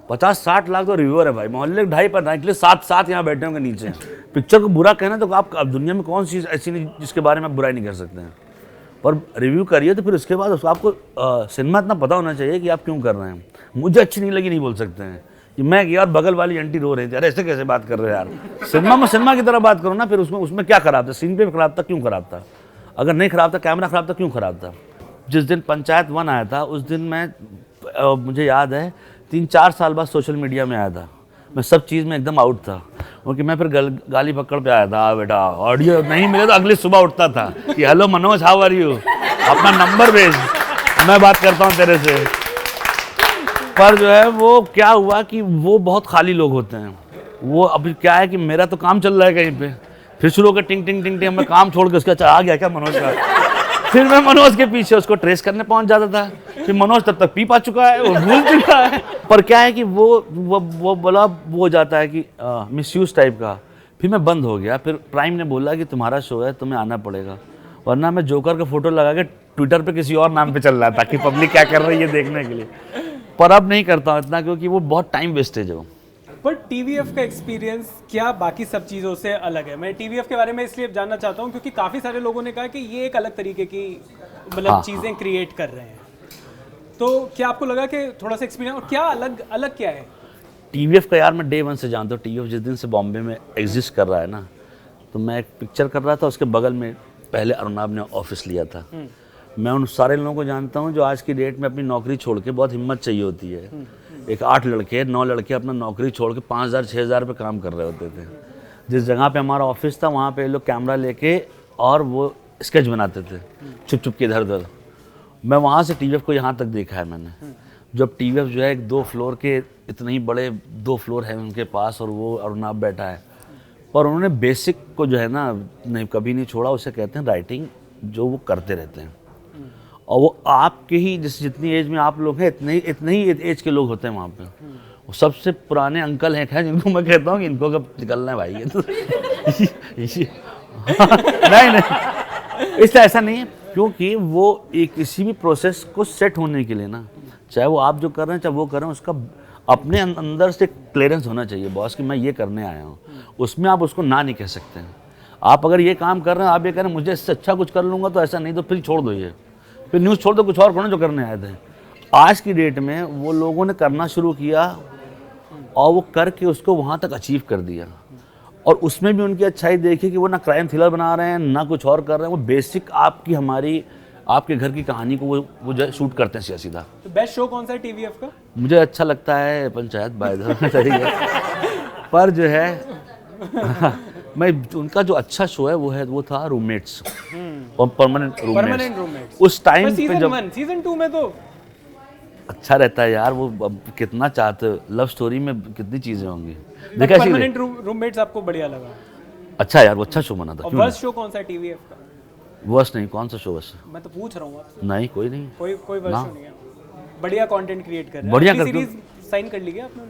50-60 लाख तो रिव्यूअर है भाई, मोहल्ले 2.5 के लिए 7 यहाँ बैठे होंगे नीचे। पिक्चर को बुरा कहना तो आप दुनिया में कौन सी चीज़ ऐसी नहीं जिसके बारे में आप बुराई नहीं कर सकते हैं, पर रिव्यू करिए तो फिर उसके बाद उसको आपको सिनेमा इतना पता होना चाहिए कि आप क्यों कर रहे हैं। मुझे अच्छी नहीं लगी नहीं बोल सकते हैं कि मैं यार बगल वाली आंटी रो रही थी, अरे ऐसे कैसे बात कर रहे हो यार। सिनेमा की तरह बात करो ना, फिर उसमें क्या खराब था, सीन पे खराब था, क्यों खराब था? अगर नहीं खराब था, कैमरा खराब था, क्यों खराब था? जिस दिन पंचायत 1 आया था उस दिन मैं मुझे याद है 3-4 साल बाद सोशल मीडिया में आया था। मैं सब चीज़ में एकदम आउट था, क्योंकि मैं फिर गाली पकड़ पे आया था। बेटा ऑडियो नहीं मिले तो अगली सुबह उठता था कि hello Manoj, how are you, अपना नंबर भेज, मैं बात करता हूँ तेरे से। पर जो है वो क्या हुआ कि वो बहुत खाली लोग होते हैं। वो अभी क्या है कि मेरा तो काम चल रहा है कहीं पे, फिर शुरू होकर टिंग टिंग टिंग टिंग, मैं काम छोड़ के उसका आ गया क्या मनोज का, फिर मैं मनोज के पीछे उसको ट्रेस करने पहुंच जाता था। फिर मनोज तब तक पी पा चुका है, वो भूल चुका है। पर क्या है कि वो बोला वो हो जाता है कि मिसयूज टाइप का। फिर मैं बंद हो गया। फिर प्राइम ने बोला कि तुम्हारा शो है, तुम्हें आना पड़ेगा, वरना मैं जोकर का फोटो लगा के ट्विटर पे किसी और नाम पे चल रहा था कि पब्लिक क्या कर रही है देखने के लिए। पर अब नहीं करता हूँ इतना, क्योंकि वो बहुत टाइम वेस्टेज है वो। पर टीवीएफ का एक्सपीरियंस क्या बाकी सब चीज़ों से अलग है? मैं टीवीएफ के बारे में इसलिए जानना चाहता हूँ क्योंकि काफ़ी सारे लोगों ने कहा कि ये एक अलग तरीके की मतलब चीज़ें क्रिएट कर रहे हैं। तो क्या आपको लगा कि थोड़ा सा एक्सपीरियंस, और क्या अलग क्या है टीवीएफ का? यार मैं डे 1 से जानता हूँ टीवीएफ। जिस दिन से बॉम्बे में एग्जिस्ट कर रहा है ना, तो मैं एक पिक्चर कर रहा था, उसके बगल में पहले अरुणाब ने ऑफिस लिया था। मैं उन सारे लोगों को जानता हूँ जो आज की डेट में अपनी नौकरी छोड़ के, बहुत हिम्मत चाहिए होती है, एक 8 लड़के 9 लड़के अपना नौकरी छोड़ के 5,000-6,000 पे काम कर रहे होते थे। जिस जगह पे हमारा ऑफिस था वहाँ पे लोग कैमरा लेके और वो स्केच बनाते थे छुप छुप के इधर उधर। मैं वहाँ से टीवीएफ को यहाँ तक देखा है मैंने। जब टीवीएफ जो है 2 फ्लोर के, इतने ही बड़े 2 फ्लोर है उनके पास, और वो अरुणाब बैठा है, और उन्होंने बेसिक को जो है ना नहीं कभी नहीं छोड़ा। उसे कहते हैं राइटिंग, जो वो करते रहते हैं। और वो आपके ही जितनी एज में आप लोग हैं इतने ही एज के लोग होते हैं वहाँ पे। वो सबसे पुराने अंकल हैं खैर, जिनको मैं कहता हूँ कि इनको कब निकलना है भाई ये तो नहीं इसलिए ऐसा नहीं है, क्योंकि वो एक किसी भी प्रोसेस को सेट होने के लिए ना, चाहे वो आप जो कर रहे हैं चाहे वो कर रहे हैं, उसका अपने अंदर से क्लियरेंस होना चाहिए बॉस कि मैं ये करने आया हूँ। उसमें आप उसको ना नहीं कह सकते हैं। आप अगर ये काम कर रहे हैं, आप ये कह रहे हैं मुझे इससे अच्छा कुछ कर लूँगा तो ऐसा नहीं, तो फिर छोड़ दो, ये फिर न्यूज़ छोड़ दो, कुछ और करो जो करने आए थे। आज की डेट में वो लोगों ने करना शुरू किया और वो करके उसको वहाँ तक अचीव कर दिया, और उसमें भी उनकी अच्छाई देखी कि वो ना क्राइम थ्रिलर बना रहे हैं ना कुछ और कर रहे हैं, वो बेसिक आपकी हमारी आपके घर की कहानी को वो जो शूट करते हैं सीधा। तो बेस्ट शो कौन सा है टीवीएफ का? मुझे अच्छा लगता है पंचायत बाय द वे, सही है, पर जो है मैं उनका जो अच्छा शो है वो था रूममेट्स, परमानेंट रूममेट्स। उस टाइम पे जब सीजन 2 में तो अच्छा रहता है यार, वो अब कितना चाहते हो, लव स्टोरी में कितनी चीजें होंगी। देखा परमानेंट रूममेट्स आपको बढ़िया लगा? अच्छा यार, वो अच्छा शो बना था। और वर्स्ट शो कौन सा है टीवीएफ का? वर्स्ट नहीं, कौन सा शो वर्स्ट? मैं तो पूछ रहा हूँ आपसे। नहीं कोई नहीं, कोई वर्स्ट शो नहीं है। बढ़िया कंटेंट क्रिएट कर रहे हैं। बढ़िया सीरीज साइन कर ली क्या आपने?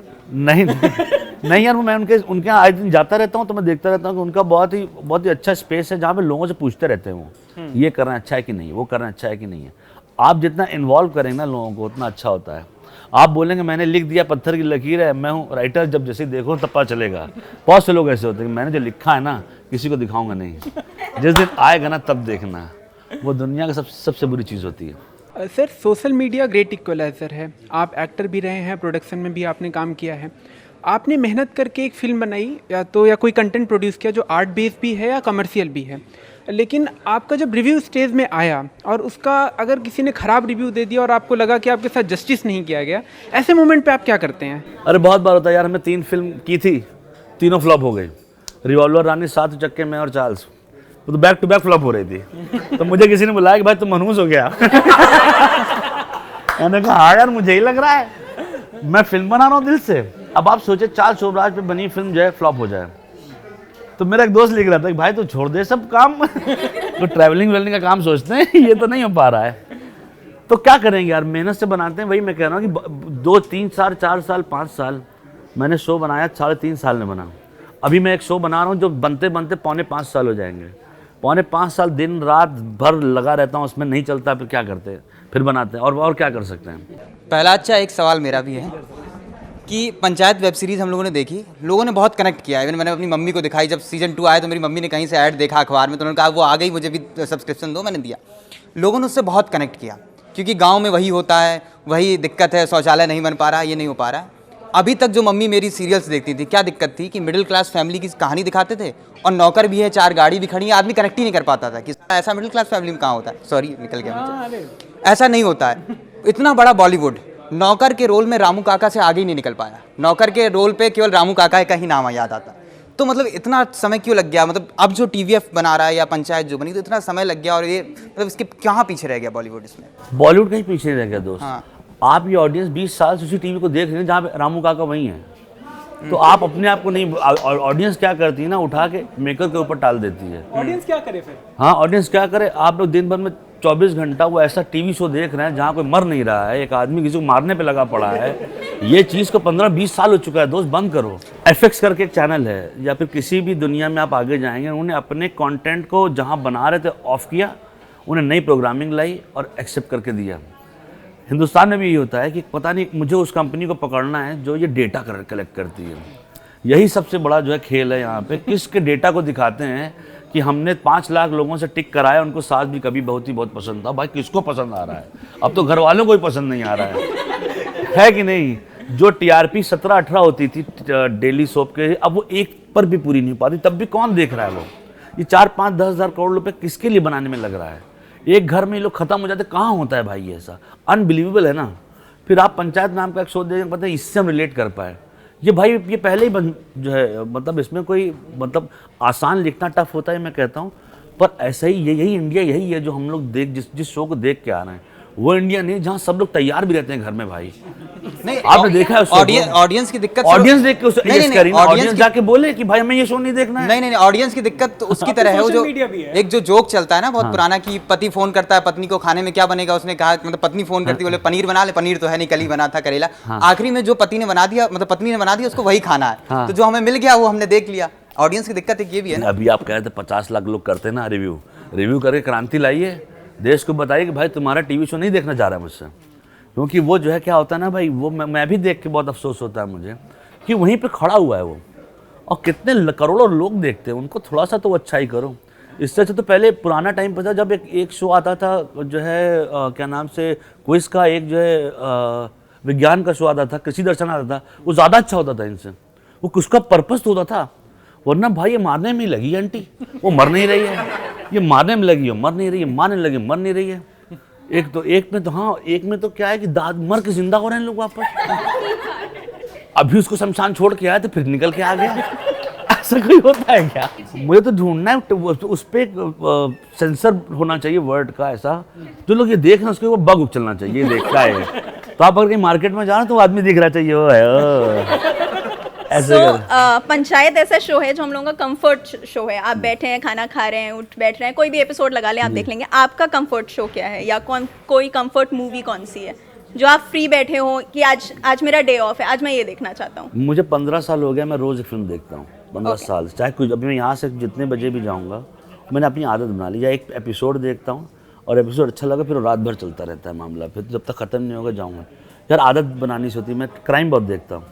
नहीं यार, मैं उनके यहाँ आज दिन जाता रहता हूँ तो मैं देखता रहता हूँ कि उनका बहुत ही अच्छा स्पेस है जहाँ पे लोगों से पूछते रहते हैं वो ये करना अच्छा है कि नहीं, वो करना अच्छा है कि नहीं है। आप जितना इन्वॉल्व करेंगे ना लोगों को उतना अच्छा होता है। आप बोलेंगे मैंने लिख दिया पत्थर की लकीर है, मैं हूँ राइटर, जब जैसे देखो तब पता चलेगा। बहुत से लोग ऐसे होते हैं कि मैंने जो लिखा है ना किसी को दिखाऊंगा नहीं, जिस दिन आएगा ना तब देखना। वो दुनिया की सबसे बुरी चीज़ होती है। Sir social media great equaliser है, आप एक्टर भी रहे हैं, प्रोडक्शन में भी आपने काम किया है। आपने मेहनत करके एक फिल्म बनाई या कोई कंटेंट प्रोड्यूस किया जो आर्ट बेस भी है या कमर्शियल भी है, लेकिन आपका जब रिव्यू स्टेज में आया और उसका अगर किसी ने ख़राब रिव्यू दे दिया और आपको लगा कि आपके साथ जस्टिस नहीं किया गया, ऐसे मोमेंट पे आप क्या करते हैं? अरे बहुत बार होता है यार, हमने 3 फिल्म की थी, तीनों फ्लॉप हो गई। रिवॉल्वर, रानी, 7 चक्के में और चार्ल्स, वो तो बैक टू बैक फ्लॉप हो रही थी। तो मुझे किसी ने बुलाया कि भाई तुम मनहूस हो गया। मैंने कहा हाँ यार मुझे ही लग रहा है, मैं फिल्म बना रहा हूँ दिल से। अब आप सोचे चार्ल्स शोभराज पे बनी फिल्म जो है फ्लॉप हो जाए, तो मेरा एक दोस्त लिख रहा था कि भाई तू छोड़ दे सब काम, तो ट्रैवलिंग वेलिंग का काम सोचते हैं, ये तो नहीं हो पा रहा है। तो क्या करेंगे यार, मेहनत से बनाते हैं। वही मैं कह रहा हूँ कि 2, 3 साल, 4 साल, 5 साल मैंने शो बनाया, 3.5 साल में बना। अभी मैं एक शो बना रहा हूँ जो बनते बनते 4.5 साल हो जाएंगे। 4.5 साल दिन रात भर लगा रहता हूँ उसमें, नहीं चलता फिर क्या करते हैं, फिर बनाते हैं। और क्या कर सकते हैं। पहला अच्छा एक सवाल मेरा भी है कि पंचायत वेब सीरीज़ हम लोगों ने देखी, लोगों ने बहुत कनेक्ट किया। इवन मैंने अपनी मम्मी को दिखाई, जब सीजन 2 आया तो मेरी मम्मी ने कहीं से ऐड देखा अखबार में, तो उन्होंने कहा वो आ गई, मुझे भी सब्सक्रिप्शन दो, मैंने दिया। लोगों ने उससे बहुत कनेक्ट किया क्योंकि गांव में वही होता है, वही दिक्कत है, शौचालय नहीं बन पा रहा, ये नहीं हो पा रहा। अभी तक जो मम्मी मेरी सीरियल्स देखती थी, क्या दिक्कत थी कि मिडिल क्लास फैमिली की कहानी दिखाते थे और नौकर भी है, 4 गाड़ी भी खड़ी है, आदमी कनेक्ट ही नहीं कर पाता था कि ऐसा मिडिल क्लास फैमिली में कहाँ होता है। सॉरी निकल गया मुझे, ऐसा नहीं होता है। इतना बड़ा बॉलीवुड नौकर के रोल में रामू काका से आगे ही नहीं निकल पाया। नौकर के रोल पे केवल रामू काका का ही नाम याद आता। तो मतलब इतना समय क्यों लग गया? मतलब अब जो टीवीएफ बना रहा है या पंचायत जो बनी, तो इतना समय लग गया, और ये मतलब इसके कहाँ पीछे रह गया बॉलीवुड? इसमें बॉलीवुड कहीं पीछे रह गया दोस्त। हाँ। आप ये ऑडियंस 20 साल से उसी टीवी को देख रहे हैं जहाँ पे रामू काका वहीं है। तो आप अपने आप को नहीं, ऑडियंस क्या करती है ना, उठा के मेकर के ऊपर टाल देती है। ऑडियंस क्या करे फिर? हाँ, ऑडियंस क्या करे? आप लोग दिन भर में 24 घंटा वो ऐसा टीवी शो देख रहे हैं जहाँ कोई मर नहीं रहा है, एक आदमी किसी को मारने पे लगा पड़ा है। ये चीज़ को 15-20 साल हो चुका है दोस्त, बंद करो। एफएक्स करके एक चैनल है, या फिर किसी भी दुनिया में आप आगे जाएंगे, उन्होंने अपने कंटेंट को जहाँ बना रहे थे ऑफ किया, उन्हें नई प्रोग्रामिंग लाई और एक्सेप्ट करके दिया। हिंदुस्तान में भी यही होता है कि पता नहीं मुझे उस कंपनी को पकड़ना है जो ये डेटा कलेक्ट करती है। यही सबसे बड़ा जो है खेल है यहाँ पे, किसके डेटा को दिखाते हैं कि हमने 5 लाख लोगों से टिक कराया, उनको सास भी कभी बहुत पसंद था। भाई किसको पसंद आ रहा है? अब तो घर वालों को ही पसंद नहीं आ रहा है कि नहीं? जो टीआरपी 17-18 होती थी डेली सोप के, अब वो 1 पर भी पूरी नहीं पाती, तब भी कौन देख रहा है? वो ये 4-5-10 हज़ार करोड़ रुपए किसके लिए बनाने में लग रहा है? एक घर में ये लोग खत्म हो जाते, कहाँ होता है भाई ऐसा? अनबिलीवेबल है ना। फिर आप पंचायत नाम का एक शो देखें, पता है इससे हम रिलेट कर पाए। ये भाई ये पहले ही जो है, मतलब इसमें कोई मतलब आसान लिखना टफ होता है मैं कहता हूँ, पर ऐसा ही यही इंडिया यही है जो हम लोग जिस शो को देख के आ रहे हैं, वो इंडिया नहीं जहाँ सब लोग तैयार भी रहते हैं घर में भाई। नहीं, आपने देखा है ऑडियंस की दिक्कत ऑडियंस देख के उसे नहीं, नहीं, ऑडियंस audience जाके बोले कि भाई हमें ये शो नहीं देखना है। नहीं ऑडियंस की दिक्कत तो उसकी तरह है, वो जो मीडिया भी है। एक जो जोक चलता है ना बहुत पुराना कि पति फोन करता है पत्नी को खाने में क्या बनेगा, उसने कहा मतलब पत्नी फोन करती बोले पनीर बना ले, पनीर तो है नहीं कल ही बना था करेला, आखिरी में जो पति ने बना दिया मतलब पत्नी ने बना दिया उसको वही खाना है, तो जो हमें मिल गया वो हमने देख लिया। ऑडियंस की दिक्कत एक ये भी है ना। अभी आप कह रहे थे 50 लाख लोग करते हैं ना रिव्यू करके क्रांति लाइए, देश को बताइए कि भाई तुम्हारा टीवी शो नहीं देखना चाह रहा है मुझसे, क्योंकि वो जो है क्या होता है ना भाई, वो मैं भी देख के बहुत अफसोस होता है मुझे कि वहीं पे खड़ा हुआ है वो, और कितने करोड़ों लोग देखते हैं, उनको थोड़ा सा तो अच्छा ही करो। इससे अच्छा तो पहले पुराना टाइम पर था जब एक शो आता था जो है क्या नाम से क्विज का, एक जो है विज्ञान का शो आता था, कृषि दर्शन आता था, वो ज़्यादा अच्छा होता था इनसे, वो उसका पर्पस तो होता था। वरना भाई ये मारने में ही लगी आंटी, वो मर नहीं रही है, ये मारने में लगी है मर नहीं रही है, मारने लगी मर नहीं रही है। एक में तो क्या है कि दाद मर के जिंदा हो रहे हैं लोग वापस। अभी उसको शमशान छोड़ के आया तो फिर निकल के आ गया। ऐसा कोई होता है क्या? मुझे तो ढूंढना है उस पर सेंसर होना चाहिए वर्ड का, ऐसा जो लोग ये देख रहे हैं उसके ऊपर बग उछलना चाहिए, देखता है। तो आप अगर कहीं मार्केट में जाना तो वो आदमी दिख रहा चाहिए, वो है ऐसे पंचायत ऐसा शो है जो हम लोगों का कंफर्ट शो है। आप बैठे हैं, खाना खा रहे हैं, उठ बैठ रहे हैं, कोई भी एपिसोड लगा लें आप देख लेंगे। आपका कंफर्ट शो क्या है, या कोई कंफर्ट मूवी कौन सी है जो आप फ्री बैठे हो कि आज मेरा डे ऑफ है, आज मैं ये देखना चाहता हूँ? मुझे 15 साल हो गया, मैं रोज एक फिल्म देखता हूँ 15 साल, चाहे कुछ। अभी मैं यहाँ से जितने बजे भी जाऊँगा, मैंने अपनी आदत बना ली, या एक एपिसोड देखता हूँ और एपिसोड अच्छा लगा फिर रात भर चलता रहता है मामला, फिर जब तक ख़त्म नहीं होगा जाऊँगा। यार आदत बनानी से होती है। मैं क्राइम बहुत देखता हूँ,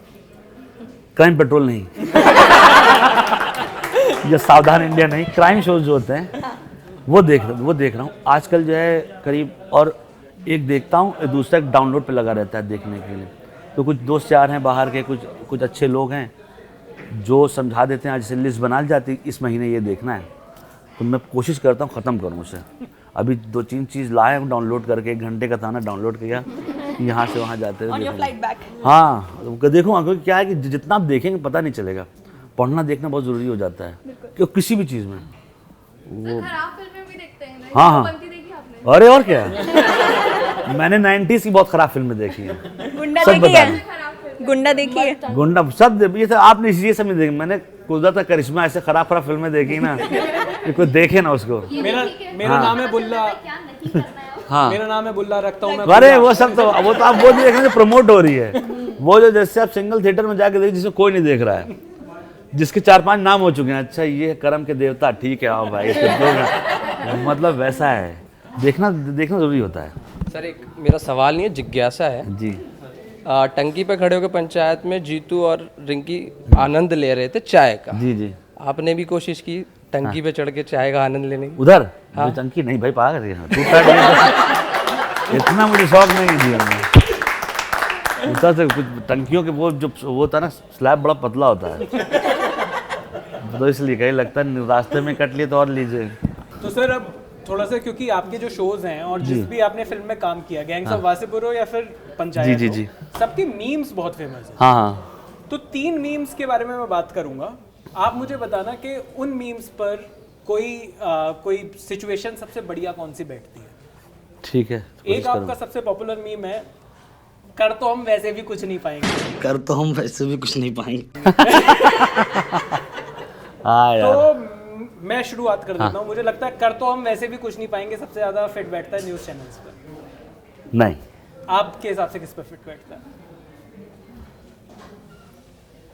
क्राइम पेट्रोल नहीं या सावधान इंडिया नहीं, क्राइम शोज जो होते हैं वो देख रहा हूँ आजकल जो है करीब। और एक देखता हूँ, दूसरा एक डाउनलोड पे लगा रहता है देखने के लिए। तो कुछ दोस्त यार हैं बाहर के, कुछ अच्छे लोग हैं जो समझा देते हैं, आज से लिस्ट बना जाती इस महीने ये देखना है, तो मैं कोशिश करता हूँ ख़त्म करूँ उसे। अभी 2-3 चीज़ लाए हूँ डाउनलोड करके, 1 घंटे का था ना, डाउनलोड किया, यहाँ से वहाँ जाते हुए हाँ देखूँगा। क्योंकि क्या है कि जितना आप देखेंगे पता नहीं चलेगा, पढ़ना देखना बहुत ज़रूरी हो जाता है क्योंकि किसी भी चीज़ में वो। हाँ, अरे और क्या मैंने 90s की बहुत ख़राब फिल्में देखी हैं। गुंडा देखी है, गुंडा सब ये सब आपने ये सब नहीं देखी। मैंने कुदरत का करिश्मा ऐसे खराब फिल्में देखी ना कि कोई देखे ना उसको। मेरा नाम है बुल्ला। हाँ, मेरा नाम है बुल्ला, रखता हूँ मैं। अरे वो सब तो वो तो आप वो देख रहे हैं प्रमोट हो रही है, वो जो जैसे आप सिंगल थिएटर में जाके देख जिसमें कोई नहीं देख रहा है, जिसके 4-5 नाम हो चुके हैं, अच्छा ये करम के देवता, ठीक है आओ भाई मतलब वैसा है, देखना जरूरी होता है। सर एक मेरा सवाल नहीं है, जिज्ञासा है जी। टंकी पे खड़े होकर पंचायत में जीतू और रिंकी आनंद ले रहे थे चाय का। जी। आपने भी कोशिश की टंकी पे चढ़ के चाय का आनंद लेने की? उधर हाँ? टंकी नहीं भाई, पागल है इतना मुझे शौक नहीं दिया मैं। उधर से कुछ टंकियों के वो जो वो होता है ना, स्लैब बड़ा पतला होता है, तो इसलिए कहीं लगता है रास्ते में कट लिए तो और लीजिए। तो सर अब थोड़ा सा, क्योंकि आपके जो शोज हैं और जिस भी आपने फिल्म में काम किया, गैंग्स ऑफ वासेपुर हो या फिर पंचायत, जी, सबकी मीम्स बहुत फेमस है। हाँ। तो 3 मीम्स के बारे में मैं बात करूंगा, आप मुझे बताना कि उन मीम्स पर कोई सिचुएशन सबसे बढ़िया कौन सी बैठती है। ठीक है। एक आपका सबसे पॉपुलर मीम है, कर तो हम वैसे भी कुछ नहीं पाएंगे। कर तो हम वैसे भी कुछ नहीं पाएंगे। हाँ यार। तो मैं शुरुआत कर देता हूँ। मुझे लगता है कर तो हम वैसे भी कुछ नहीं पाएंगे सबसे ज्यादा फिट बैठता है न्यूज़ चैनल्स पर। नहीं, आपके हिसाब से किस पर फिट बैठता है?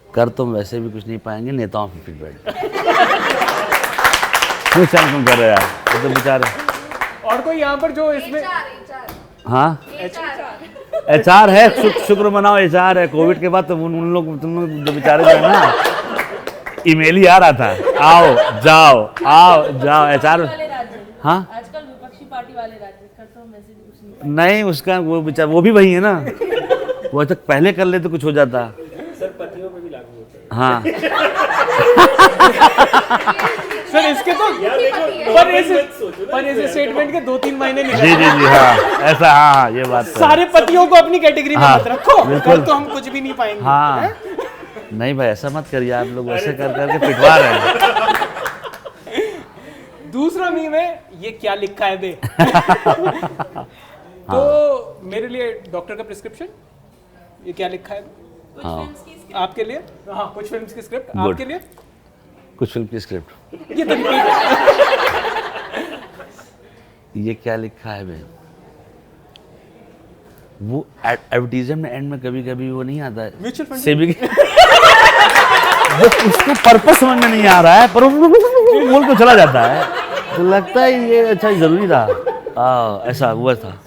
कर तुम वैसे भी कुछ नहीं पाएंगे, नेताओं पे फिट बैठता है। क्यों चैनल तुम कर रहे यार, ये तो बेचारे। और कोई यहाँ पर जो इसमें हाँ HR है, शुक्र मनाओ HR है। कोविड के बाद तो तुम लोग जो बेचारे जो है ना, ईमेल ही आ रहा था, आओ जाओ HR। हाँ आजकल विपक्षी पार्टी वाले राज्य कर तो वैसे भी कुछ नहीं, उसका वो बेचारा वो भी वही है ना, वो तक पहले कर ले तो कुछ हो जाता। सर पतियों पे भी लागू होता है। हाँ सर इसके तो पर इस स्टेटमेंट के 2-3 महीने निकल। जी हाँ ऐसा। हाँ ये बात तो सारे पतियों को अपनी कैटेगरी में मत रखो, बिल्कुल। तो हम कुछ भी नहीं पाएंगे। हाँ नहीं भाई ऐसा मत करिए, आप लोग ऐसे कर करके पिटवा रहे हैं। दूसरा मीम है, ये क्या लिखा है बे। तो मेरे लिए डॉक्टर का प्रिस्क्रिप्शन, ये क्या लिखा है? हाँ आपके लिए? हाँ, कुछ फिल्म्स की स्क्रिप्ट Good. आपके लिए? कुछ फिल्म की स्क्रिप्ट। ये तो repeat है। ये क्या लिखा है बे? वो एडवर्टीजमेंट में एंड में कभी कभी वो नहीं आता है म्यूचुअल फंड सेविंग वो उसको पर्पस समझ में नहीं आ रहा है पर वो बोल तो चला जाता है, तो लगता है ये अच्छा जरूरी था। ऐसा हुआ था।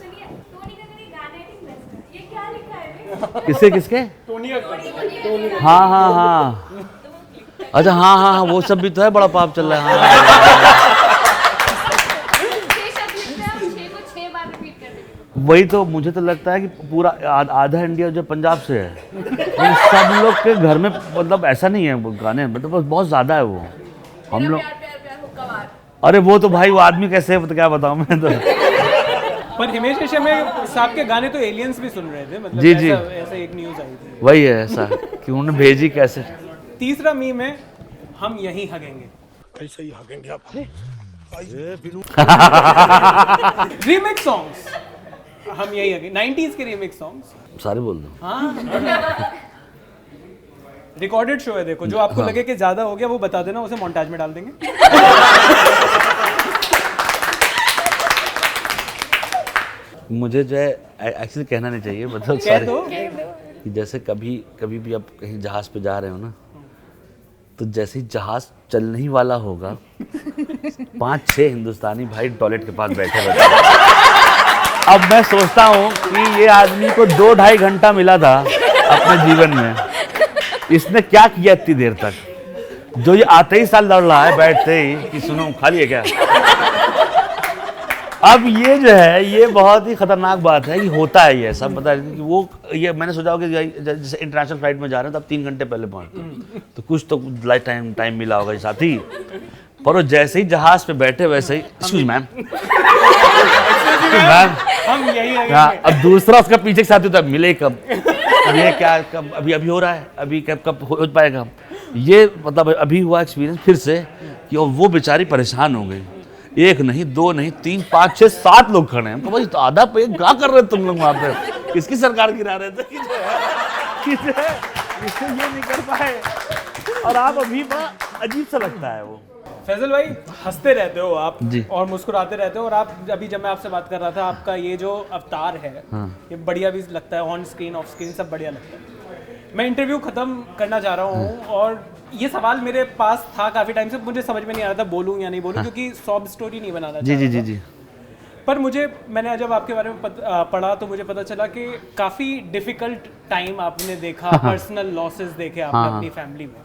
किसके किसके? हाँ हाँ हाँ, अच्छा हाँ हाँ हाँ, वो सब भी तो है, बड़ा पाप चल रहा है। हाँ वही तो, मुझे तो लगता है कि पूरा आधा इंडिया जो पंजाब से है, इन सब लोग के घर में मतलब ऐसा नहीं है वो गाने, मतलब बहुत ज़्यादा है वो। हम लोग अरे वो तो भाई वो आदमी कैसे है तो क्या बताऊँ मैं तो। पर हिमेश रेशमिया साहब के गाने तो एलियंस भी सुन रहे थे, मतलब जी, जी। ऐसा एक न्यूज़ आई थी। वही है ऐसा कि उन्होंने भेजी कैसे। तीसरा मीम है, हम यहीं हगेंगे। कैसे ही हगेंगे आप? रीमिक्स सॉन्ग्स, हम यही हगेंगे, 90s के रीमिक्स सॉन्ग्स। सारे बोल दो। हाँ रिकॉर्डेड शो है, देखो जो आपको लगे कि ज्यादा हो गया वो बता देना, उसे मोन्टाज में डाल देंगे। मुझे जो है एक्चुअली कहना नहीं चाहिए, मतलब कह सारे दो। कि जैसे कभी भी आप कहीं जहाज पे जा रहे हो ना, तो जैसे ही जहाज चलने ही वाला होगा 5-6 हिंदुस्तानी भाई टॉयलेट के पास बैठे रहते हैं। अब मैं सोचता हूँ कि ये आदमी को 2-2.5 घंटा मिला था अपने जीवन में, इसने क्या किया इतनी देर तक, जो ये आते ही साल लड़ रहा है बैठते ही कि सुनो खाली है क्या। अब ये जो है ये बहुत ही खतरनाक बात है कि होता है ये सब, पता है कि वो ये मैंने सोचा कि जैसे इंटरनेशनल फ्लाइट में जा रहे हैं तो अब 3 घंटे पहले पहुंचते तो कुछ तो लाइफ टाइम मिला होगा साथी, पर वो जैसे ही जहाज पे बैठे वैसे ही एक्सक्यूज मैम हम यही हगेंगे। हाँ, अब दूसरा उसका पीछे के साथी होता है मिले कब, ये क्या कब अभी हो रहा है, अभी कब हो पाएगा। ये मतलब अभी हुआ एक्सपीरियंस फिर से कि वो बेचारी परेशान हो गई, 1 नहीं 2 नहीं 3 5 6 7 लोग खड़े हैं, तो भाई आधा पे क्या कर रहे तुम लोग वहाँ पे, किसकी सरकार गिरा रहे थे इससे ये नहीं कर पाए, और आप अभी बड़ा अजीब सा लगता है वो। फैजल भाई हंसते रहते हो आप जी। और मुस्कुराते रहते हो, और आप अभी जब मैं आपसे बात कर रहा था आपका ये जो अवतार है ये बढ़िया भी लगता है, ऑन स्क्रीन ऑफ स्क्रीन सब बढ़िया लगता है। मैं इंटरव्यू खत्म करना चाह रहा हूँ और ये सवाल मेरे पास था काफ़ी टाइम से, मुझे समझ में नहीं आ रहा था बोलूँ या नहीं बोलूँ, क्योंकि सॉब स्टोरी नहीं बनाना जी जी जी जी। पर मैंने जब आपके बारे में पढ़ा तो मुझे पता चला कि काफ़ी डिफ़िकल्ट टाइम आपने देखा, पर्सनल लॉसेस देखे आपने अपनी फैमिली में।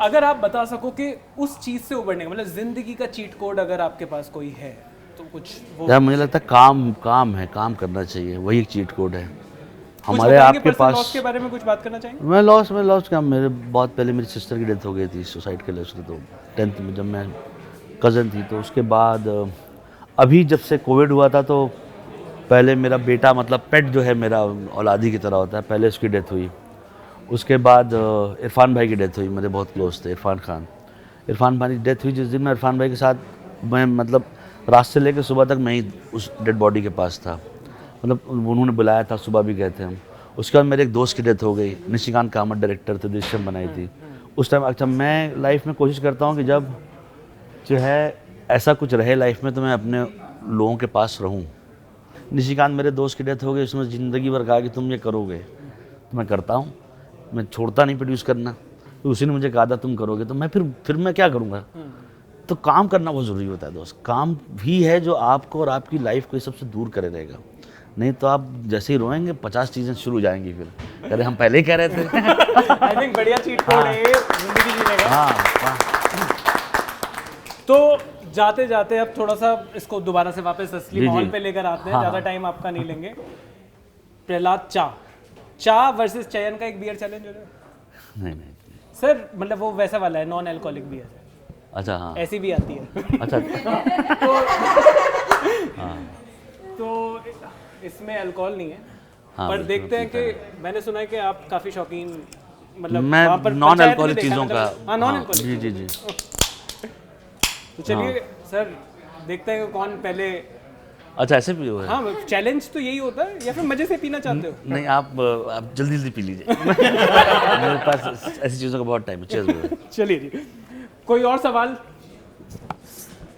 अगर आप बता सको कि उस चीज़ से उबरने का मतलब ज़िंदगी का चीट कोड अगर आपके पास कोई है तो कुछ वो यार मुझे लगता है काम है, काम करना चाहिए, वही एक चीट कोड है हमारे आपके पास। लॉस के बारे में कुछ बात करना चाहेंगे? मैं लॉस क्या, मेरे बहुत पहले मेरी सिस्टर की डेथ हो गई थी सुसाइड के लिए, उसकी तो 10th में जब मैं कज़न थी, तो उसके बाद अभी जब से कोविड हुआ था तो पहले मेरा बेटा मतलब पेट जो है मेरा औलादी की तरह होता है, पहले उसकी डेथ हुई, उसके बाद इरफान भाई की डेथ हुई, मेरे बहुत क्लोज थे इरफान भाई की डेथ हुई जिस दिन मैं इरफान भाई के साथ मैं मतलब रात से लेकर सुबह तक मैं ही उस डेड बॉडी के पास था, मतलब उन्होंने बुलाया था, सुबह भी गए थे हम। उसके बाद मेरे एक दोस्त की डेथ हो गई, निशिकांत कामत डायरेक्टर थे, दृश्यम बनाई थी उस टाइम। अच्छा मैं लाइफ में कोशिश करता हूँ कि जब जो है ऐसा कुछ रहे लाइफ में तो मैं अपने लोगों के पास रहूँ। निशिकांत मेरे दोस्त की डेथ हो गई, उसने ज़िंदगी भर कहा कि तुम ये करोगे, तो मैं करता हूँ, मैं छोड़ता नहीं प्रोड्यूस करना, तो उसी ने मुझे कहा था तुम करोगे, तो मैं फिर मैं क्या करूँगा। तो काम करना बहुत ज़रूरी होता है दोस्त, काम भी है जो आपको और आपकी लाइफ को सबसे दूर करे रहेगा, नहीं तो आप जैसे ही रोएंगे 50 चीज़ें शुरू हो जाएंगी, फिर अरे हम पहले ही कह रहे थे। आई थिंक बढ़िया चीट कोड है जिंदगी जीने का। हाँ। तो जाते जाते अब थोड़ा सा इसको दोबारा से वापस असली जी, माहौल जी। पे लेकर आते हैं, हाँ, ज़्यादा हाँ। टाइम आपका नहीं लेंगे। प्रहलाद चाह वर्सेस चयन का एक बियर चैलेंज हो रहा है नहीं सर, मतलब वो वैसा वाला है, नॉन अल्कोहलिक बियर है, अच्छा हाँ ऐसी भी आती है। अच्छा तो इसमें अल्कोहल नहीं है, हाँ, पर बिल्कुल देखते हैं पीता कि मैंने सुना है कि आप काफ़ी शौकीन, मतलब मैं वहाँ पर नॉन पंचायत में अल्कोहलिक देखा चीज़ों ना का, कभी। हाँ नॉन अल्कोहलिक। जी। तो चलिए सर देखते हैं कि कौन पहले अच्छा ऐसे भी हुआ है? हाँ चैलेंज तो यही होता है, या फिर मजे से पीना चाहते हो? नहीं आप जल्दी जल्दी पी लीजिए। मेरे पास ऐसी चीज़ों का बहुत टाइम है। Cheers brother. चलिए जी, कोई और सवाल?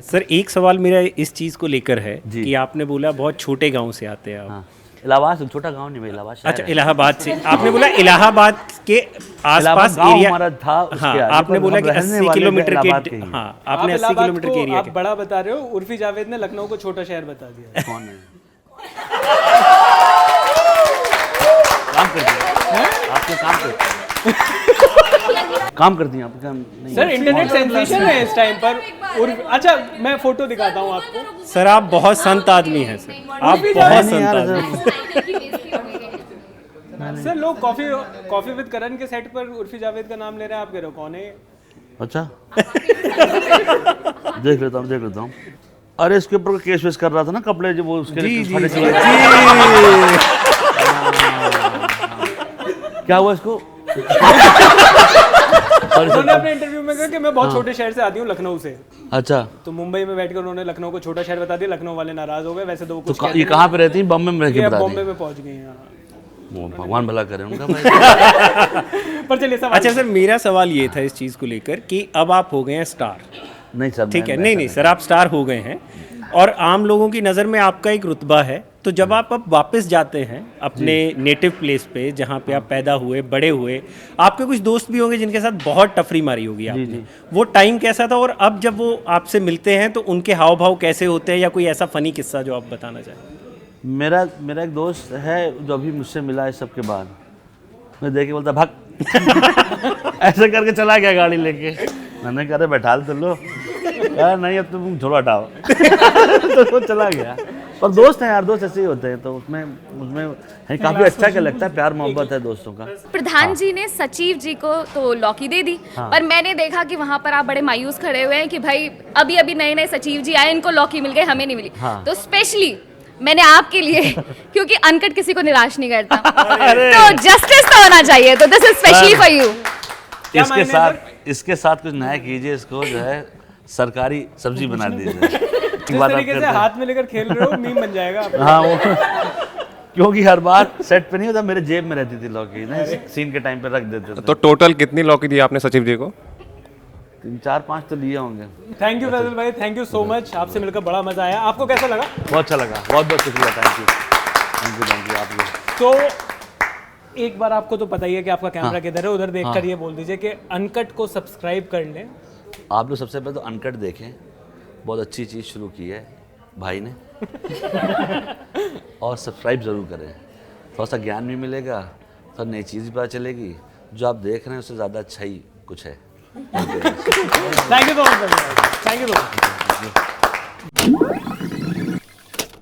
सर एक सवाल मेरा इस चीज़ को लेकर है जी। कि आपने बोला बहुत छोटे गांव से आते हैं आप। हाँ इलाहाबाद से, छोटा गांव नहीं भाई, इलाहाबाद शहर अच्छा है। इलाहाबाद से, आपने बोला इलाहाबाद के आसपास इलाहाबाद गांव एरिया हमारा था, उसके हाँ आगे, आपने पर बोला हम कि रहने 80 वाले किलोमीटर इलाहाबाद के के ही हैं। हाँ आप आपने 80 इलाहाबाद किलोमीटर को के एरिया आप के बड़ा बता रहे हो, उर्फी जावेद ने लखनऊ को छोटा शहर बता दिया। कौन है? काम करती हैं आपके, काम करती काम करती हैं आप काम नहीं? सर इंटरनेट सेंसेशन है इस टाइम पर। अच्छा मैं फोटो दिखाता हूँ आपको। सर आप बहुत संत आदमी हैं सर, आप बहुत संत आदमी। सर लोग कॉफी विद करण के सेट पर उर्फी जावेद का नाम ले रहे हैं, आप कह रहे हो कौन है ये? अच्छा देख लेता हूँ। अरे इसके ऊपर केस वेस कर रहा था ना, कपड़े जो वो उसके लिए फटे चले। क्या हुआ इसको? उन्होंने अपने इंटरव्यू में कहा कि मैं बहुत छोटे शहर से आती हूँ, लखनऊ से। अच्छा तो मुंबई में बैठकर उन्होंने लखनऊ को छोटा शहर बता दिया, लखनऊ वाले नाराज हो गए। वैसे तो वो तो कुछ ये कहाँ पे रहती हैं? बॉम्बे में रह के बता बॉम्बे दी। में पहुंच गई हैं। वो भगवान भला करे उनका भाई। पर चलिए सवाल। अच्छा सर मेरा सवाल ये था इस चीज़ को लेकर कि अब आप हो गए हैं स्टार, नहीं सर ठीक है, नहीं सर आप स्टार हो गए हैं और आम लोगों की नज़र में आपका एक रुतबा है, तो जब आप अब वापस जाते हैं अपने नेटिव प्लेस पे जहाँ पे आप पैदा हुए बड़े हुए, आपके कुछ दोस्त भी होंगे जिनके साथ बहुत टफरी मारी होगी आपने, वो टाइम कैसा था और अब जब वो आपसे मिलते हैं तो उनके हाव भाव कैसे होते हैं, या कोई ऐसा फनी किस्सा जो आप बताना चाहें? मेरा एक दोस्त है जो अभी मुझसे मिला है सबके बाद, मैं देख के बोलता भाग ऐसे करके चला गया गाड़ी लेके। मैंने कहा बैठा तो लो, कहा नहीं अब तुम झोला हटाओ। तो वो चला गया। पर दोस्त हैं यार, दोस्त ऐसे ही होते हैं, तो उसमें काफी अच्छा क्या लगता है, प्यार मोहब्बत है दोस्तों का। प्रधान जी ने सचिव जी को तो लौकी दे दी, पर मैंने देखा कि वहाँ पर आप बड़े मायूस खड़े हुए हैं कि भाई अभी अभी नए नए सचिव जी आए, इनको लौकी मिल गई, हमें नहीं मिली। तो स्पेशली मैंने आपके लिए, क्योंकि अनकट किसी को निराश नहीं करता, तो जस्टिस तो होना चाहिए, तो this is specially for you. इसके साथ कुछ नया कीजिए, इसको जो है सरकारी सब्जी बना दीजिए। जिस तरीके से हाथ में लेकर खेल रहे हो मीम बन जाएगा आपका। हाँ वो क्योंकि हर बार सेट पे नहीं होता, मेरे जेब में रहती थी लौकी ना, सीन के टाइम पे रख देते थे। तो टोटल कितनी लौकी दी आपने सचिव जी को? 4-5 तो लिए होंगे। थैंक यू फैजल भाई, थैंक यू सो मच, आपसे मिलकर बड़ा मजा आया। आपको कैसा लगा? बहुत अच्छा लगा, बहुत बहुत शुक्रिया, थैंक यू आप लोग। तो एक बार आपको तो पता ही है कि आपका कैमरा किधर है, उधर देखकर ये बोल दीजिए कि अनकट को सब्सक्राइब कर लें। आप लोग सबसे पहले तो अनकट देखें, बहुत अच्छी चीज़ शुरू की है भाई ने। और सब्सक्राइब ज़रूर करें, थोड़ा सा ज्ञान भी मिलेगा, थोड़ा नई चीज़ भी पता चलेगी, जो आप देख रहे हैं उससे ज़्यादा अच्छा ही कुछ है। Thank you so much, thank you so much.